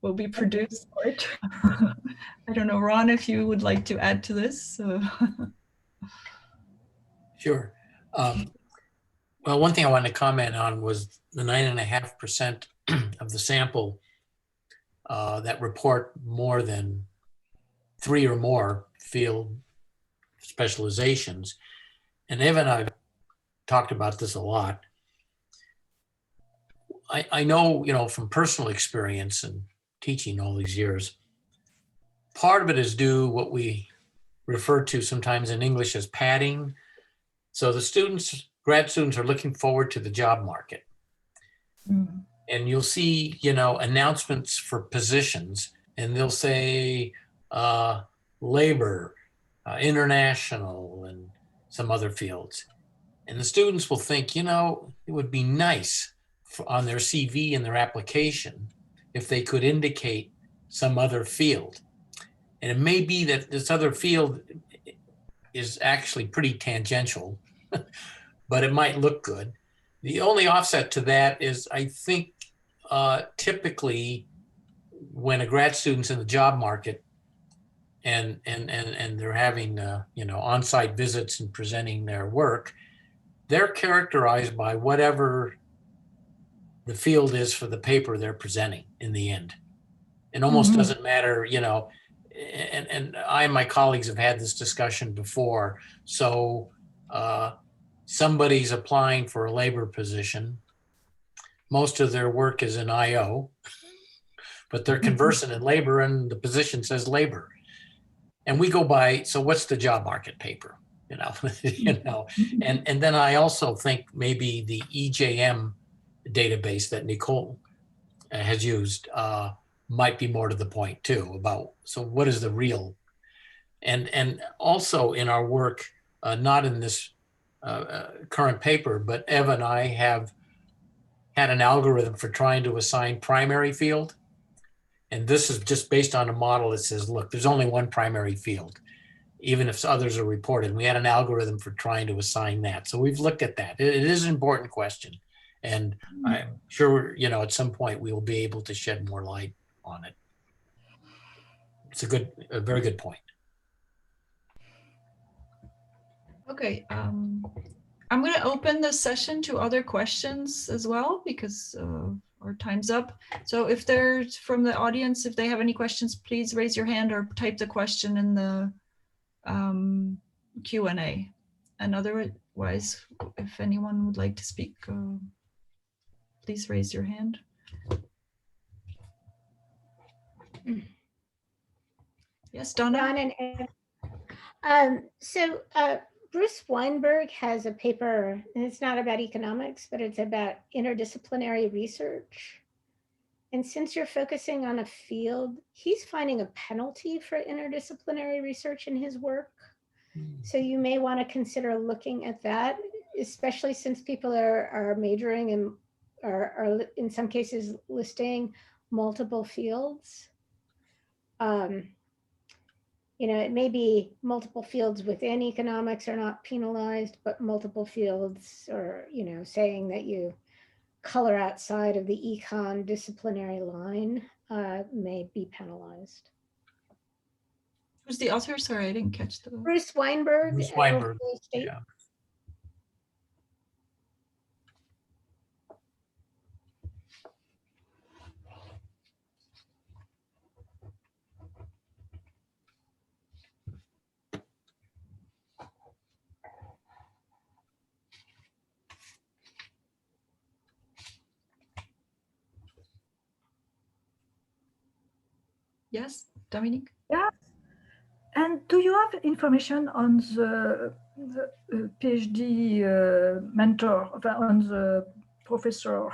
will be produced. I don't know, Ron, if you would like to add to this. Sure. Well, one thing I wanted to comment on was the 9.5% of the sample that report more than 3 or more field specializations. And Eva and I have talked about this a lot. I know, from personal experience and teaching all these years, part of it is due what we refer to sometimes in English as padding. So the grad students are looking forward to the job market. And you'll see, announcements for positions, and they'll say labor, international, and some other fields. And the students will think, it would be nice on their CV and their application if they could indicate some other field. And it may be that this other field is actually pretty tangential, but it might look good. The only offset to that is, I think, typically when a grad student's in the job market and they're having on-site visits and presenting their work, they're characterized by whatever the field is for the paper they're presenting in the end. It almost doesn't matter, and I and my colleagues have had this discussion before. So somebody's applying for a labor position. Most of their work is in IO, but they're conversant in labor and the position says labor. And we go by, so what's the job market paper? And then I also think maybe the EJM database that Nicole has used might be more to the point too about, so what is the real, and also in our work, not in this current paper, but Eva and I have had an algorithm for trying to assign primary field. And this is just based on a model that says, look, there's only one primary field, even if others are reported. We had an algorithm for trying to assign that. So we've looked at that. It is an important question. And I'm sure, at some point we will be able to shed more light on it. It's a very good point. Okay, I'm going to open the session to other questions as well, because our time's up. So if there's from the audience, if they have any questions, please raise your hand or type the question in the Q&A. And otherwise, if anyone would like to speak, please raise your hand. Yes, Donna? So Bruce Weinberg has a paper, and it's not about economics, but it's about interdisciplinary research. And since you're focusing on a field, he's finding a penalty for interdisciplinary research in his work. So you may want to consider looking at that, especially since people are majoring and are in some cases listing multiple fields. It may be multiple fields within economics are not penalized, but multiple fields, or, saying that you color outside of the econ disciplinary line may be penalized. Who's the author? Sorry, I didn't catch the. Bruce Weinberg. Bruce Weinberg, yeah. Yes, Dominique? Yeah. And do you have information on the PhD mentor, on the professor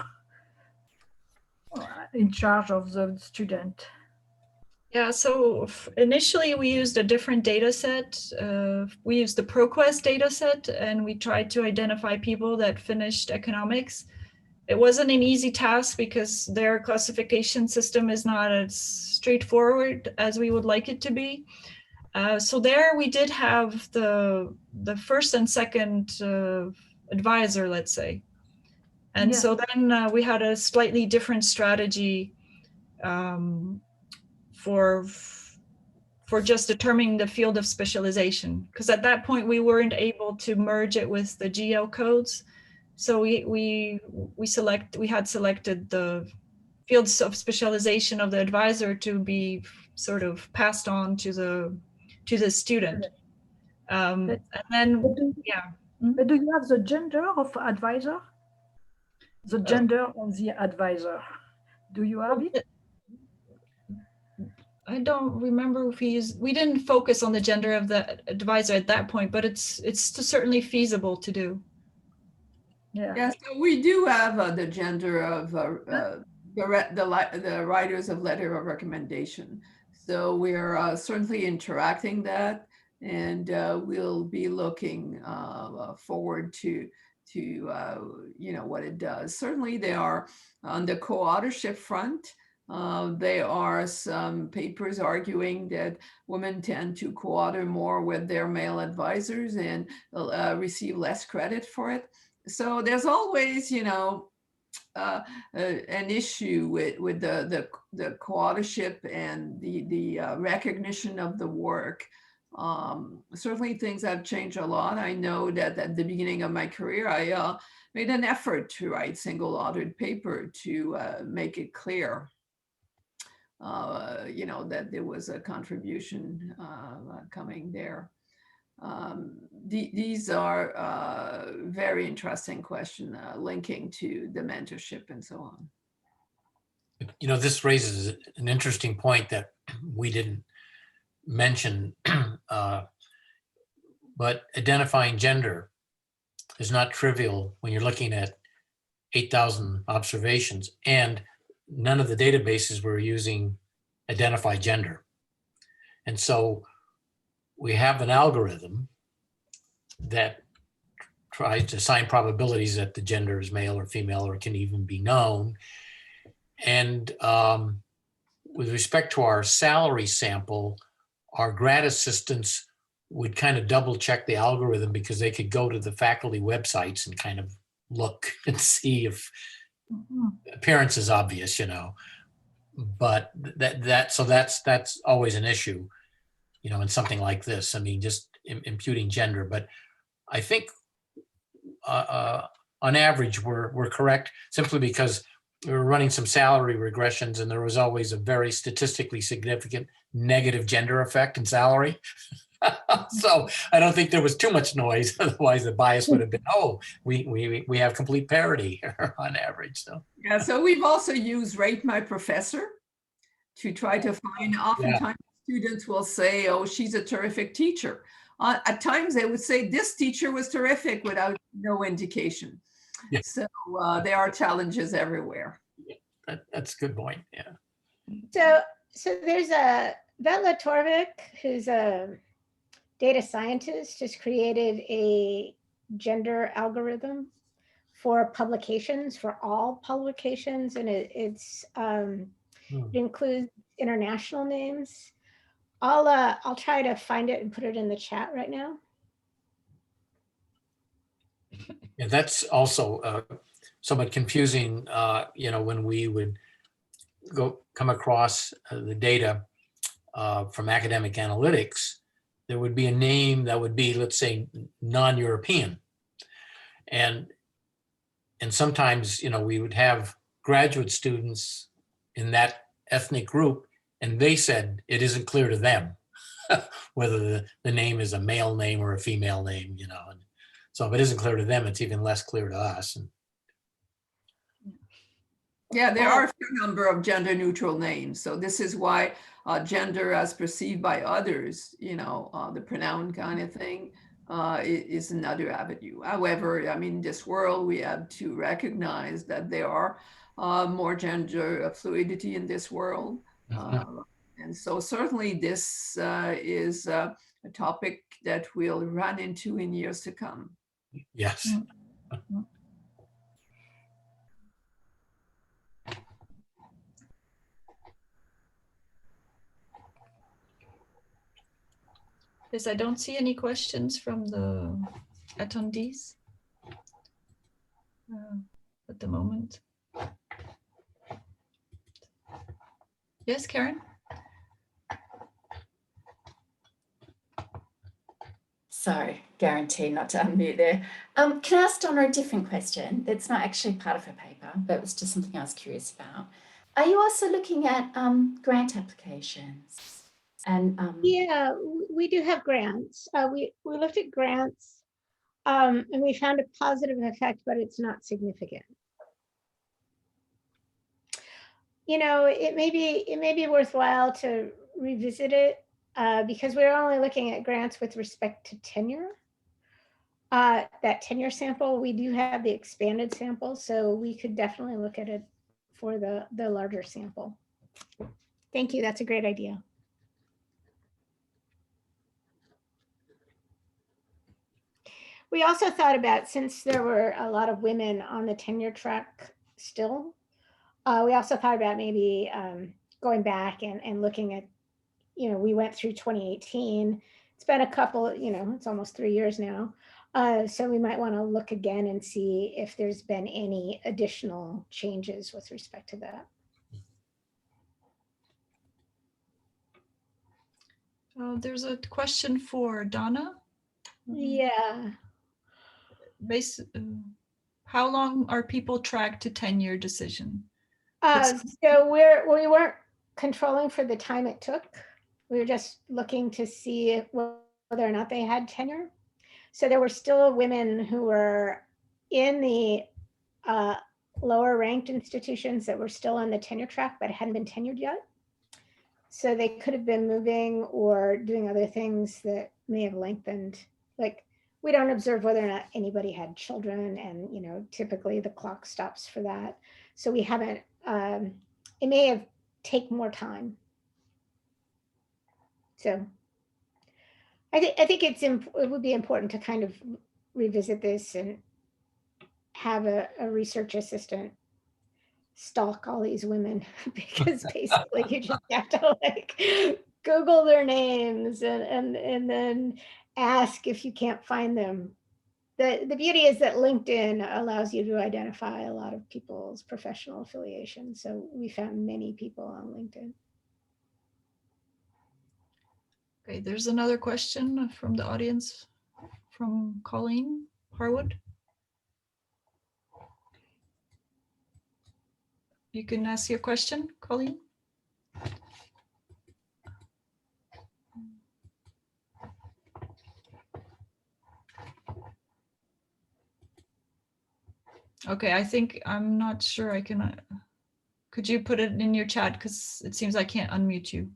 in charge of the student? Yeah, so initially we used a different data set. We used the ProQuest data set, and we tried to identify people that finished economics. It wasn't an easy task because their classification system is not as straightforward as we would like it to be. So there we did have the first and second advisor, let's say. And Yeah. so then we had a slightly different strategy for just determining the field of specialization, because at that point we weren't able to merge it with the GL codes. So we had selected the fields of specialization of the advisor to be sort of passed on to the student. And then, yeah. But do you have the gender of advisor? The gender of the advisor. Do you have it? I don't remember if we didn't focus on the gender of the advisor at that point, but it's certainly feasible to do. Yeah. Yeah, so we do have the gender of the writers of letter of recommendation. So we're certainly interacting that, and we'll be looking forward to what it does. Certainly, they are on the co-authorship front. There are some papers arguing that women tend to co-author more with their male advisors and receive less credit for it. So there's always, an issue with the co-authorship and the recognition of the work. Certainly things have changed a lot. I know that at the beginning of my career, I made an effort to write single-authored paper to make it clear, that there was a contribution coming there. These are very interesting questions linking to the mentorship and so on. This raises an interesting point that we didn't mention, but identifying gender is not trivial when you're looking at 8,000 observations, and none of the databases we're using identify gender. And so we have an algorithm that tries to assign probabilities that the gender is male or female or can even be known. And with respect to our salary sample, our grad assistants would kind of double check the algorithm because they could go to the faculty websites and kind of look and see if appearance is obvious, but that's always an issue, in something like this. I mean, just imputing gender, but I think on average we're correct, simply because we were running some salary regressions and there was always a very statistically significant negative gender effect in salary. So I don't think there was too much noise. Otherwise, the bias would have been, we have complete parity on average. So yeah, so we've also used Rate My Professor to try to find. Oftentimes, students will say, "Oh, she's a terrific teacher." At times, they would say, "This teacher was terrific," without no indication. Yeah. So there are challenges everywhere. Yeah, that's a good point. Yeah. So there's a Vetla Torvik, who's a data scientist, just created a gender algorithm for publications, for all publications, and it includes international names. I'll try to find it and put it in the chat right now. Yeah, that's also somewhat confusing. When we would come across the data from academic analytics, there would be a name that would be, let's say, non-European. And sometimes, we would have graduate students in that ethnic group, and they said it isn't clear to them whether the name is a male name or a female name, And so if it isn't clear to them, it's even less clear to us. Yeah, there are a fair number of gender neutral names. So this is why gender as perceived by others, the pronoun kind of thing, is another avenue. However, I mean, in this world, we have to recognize that there are more gender fluidity in this world. And so certainly this is a topic that we'll run into in years to come. Yes. Yes, I don't see any questions from the attendees at the moment. Yes, Karen? Sorry, guarantee not to unmute there. Can I ask Donna a different question? That's not actually part of her paper, but it was just something I was curious about. Are you also looking at grant applications? And Yeah, we do have grants. We looked at grants and we found a positive effect, but it's not significant. You know, it may be worthwhile to revisit it because we're only looking at grants with respect to tenure. That tenure sample, we do have the expanded sample, so we could definitely look at it for the larger sample. Thank you. That's a great idea. We also thought about, since there were a lot of women on the tenure track still, we also thought about maybe going back and looking at, you know, we went through 2018. It's been a couple, you know, it's almost 3 years now. So we might want to look again and see if there's been any additional changes with respect to that. There's a question for Donna. Yeah. How long are people tracked to tenure decision? So we weren't controlling for the time it took. We were just looking to see whether or not they had tenure. So there were still women who were in the lower ranked institutions that were still on the tenure track but hadn't been tenured yet. So they could have been moving or doing other things that may have lengthened. Like, we don't observe whether or not anybody had children, and you know, typically the clock stops for that. So we haven't, it may have taken more time. So I think it would be important to kind of revisit this and have a research assistant stalk all these women, because basically you just have to like Google their names and then ask if you can't find them. The beauty is that LinkedIn allows you to identify a lot of people's professional affiliation. So we found many people on LinkedIn. Okay, there's another question from the audience from Colleen Harwood. You can ask your question, Colleen. Okay, I'm not sure I can, could you put it in your chat, because it seems I can't unmute you.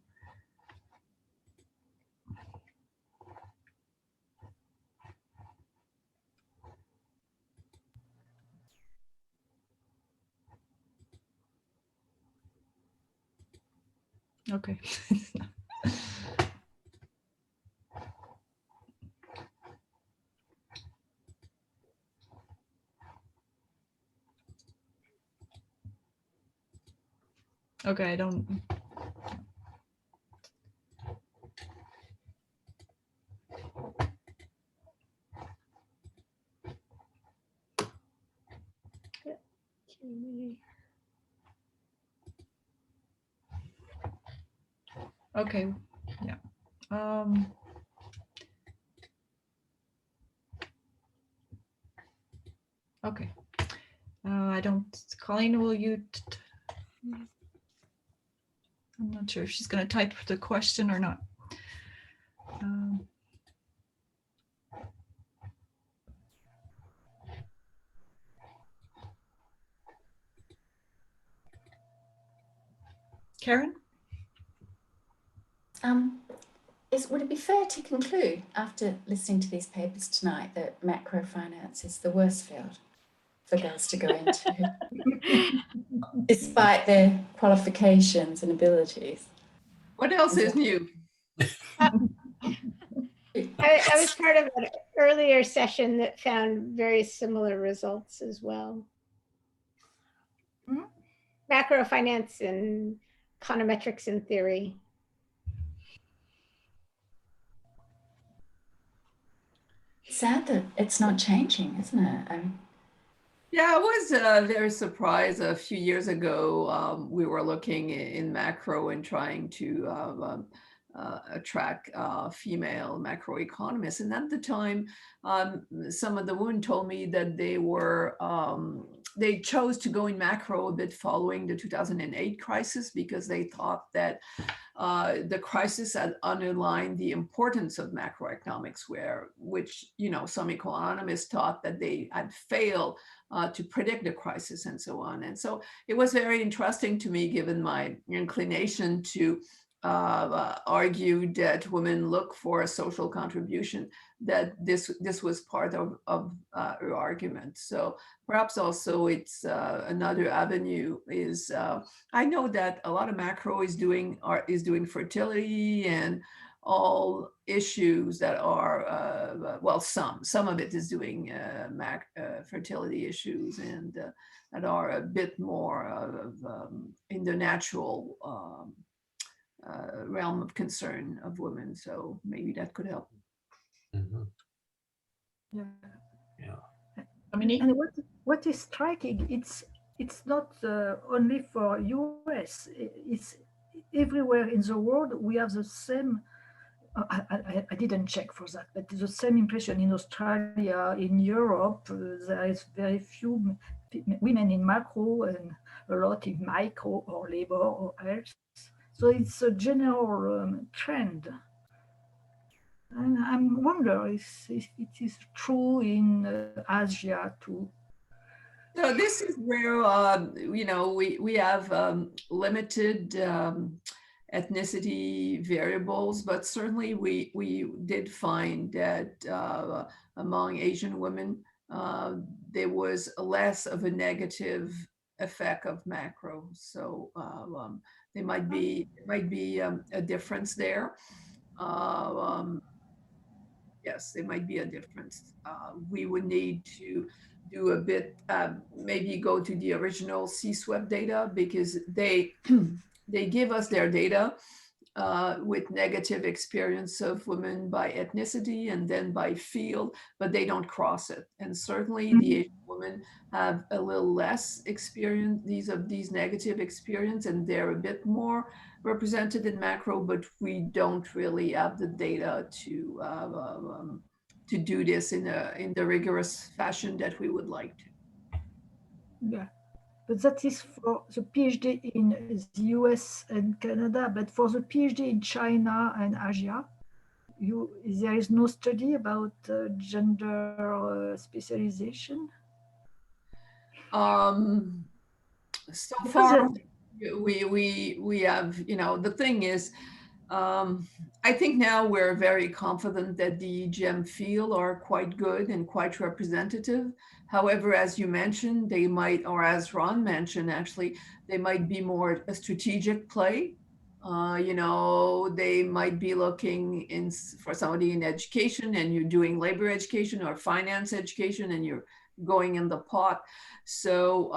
Okay. Okay, I don't. Okay, yeah. Okay. I don't, Colleen, will you? I'm not sure if she's going to type the question or not. Karen? guess, would it be fair to conclude after listening to these papers tonight that macrofinance is the worst field for girls to go into, despite their qualifications and abilities? What else is new? I was part of an earlier session that found very similar results as well. Macrofinance and econometrics in theory. Sad that it's not changing, isn't it? Yeah, I was very surprised a few years ago. We were looking in macro and trying to attract female macroeconomists. And at the time, some of the women told me that they chose to go in macro a bit following the 2008 crisis because they thought that the crisis had underlined the importance of macroeconomics, which some economists thought that they had failed to predict the crisis and so on. And so it was very interesting to me, given my inclination to argue that women look for a social contribution, that this was part of her argument. So perhaps also it's another avenue is I know that a lot of macro is doing fertility and all issues that are well, some of it is doing fertility issues and that are a bit more of in the natural realm of concern of women. So maybe that could help. Mhm. Yeah. Yeah. Dominique? And what is striking, it's not only for US, it's everywhere in the world. We have the same, I didn't check for that, but the same impression in Australia, in Europe, there is very few women in macro and a lot in micro or labor or health. So it's a general trend. And I wonder if it is true in Asia too. So this is where we have limited ethnicity variables, but certainly we did find that among Asian women there was less of a negative effect of macro. So there might be a difference there. Yes, there might be a difference. We would need to do a bit, maybe go to the original CSWEP data because they give us their data with negative experience of women by ethnicity and then by field, but they don't cross it. And certainly the Asian women have a little less experience, these negative experience, and they're a bit more represented in macro, but we don't really have the data to do this in the rigorous fashion that we would like to. Yeah, but that is for the PhD in the US and Canada, but for the PhD in China and Asia, there is no study about gender specialization? So far, we have, the thing is, I think now we're very confident that the GEM field are quite good and quite representative. However, as you mentioned, they might, or as Ron mentioned, actually, they might be more a strategic play. They might be looking for somebody in education and you're doing labor education or finance education and you're going in the pot. So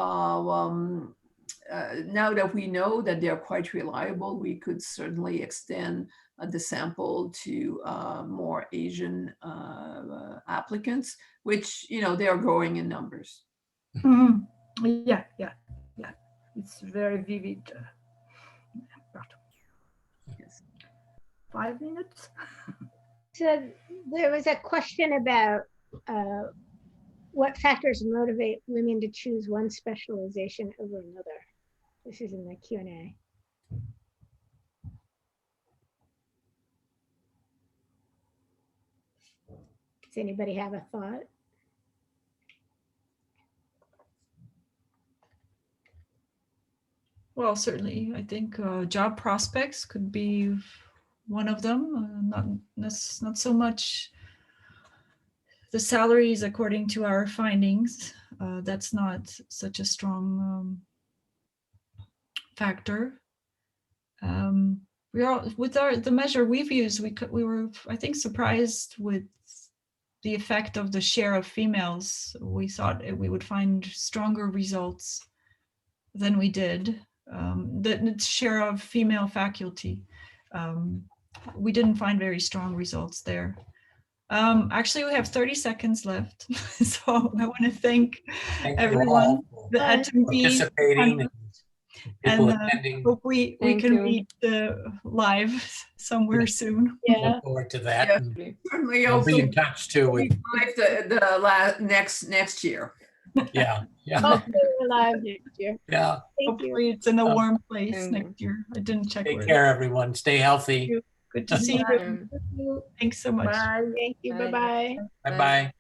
now that we know that they're quite reliable, we could certainly extend the sample to more Asian applicants, which, they are growing in numbers. Mm-hmm. Yeah. It's very vivid. Yes. 5 minutes. So there was a question about what factors motivate women to choose one specialization over another. This is in the Q&A. Does anybody have a thought? Well, certainly, I think job prospects could be one of them. Not so much the salaries according to our findings. That's not such a strong factor. We are with the measure we've used. We were, I think, surprised with the effect of the share of females. We thought we would find stronger results than we did. The share of female faculty, we didn't find very strong results there. Actually, we have 30 seconds left, so I want to thank everyone, the attendees, participating, people and attending. hope we can meet live somewhere soon. Yeah. Look forward to that. Yeah. And Certainly we'll also be in touch too. With, next year. yeah. Hopefully we're live next year. Yeah. Thank you. Hopefully it's in a warm place next year. I didn't check. Take care, everyone. Stay healthy. Good to see you. Thanks so much. Bye. Thank you. Bye-bye. Bye-bye.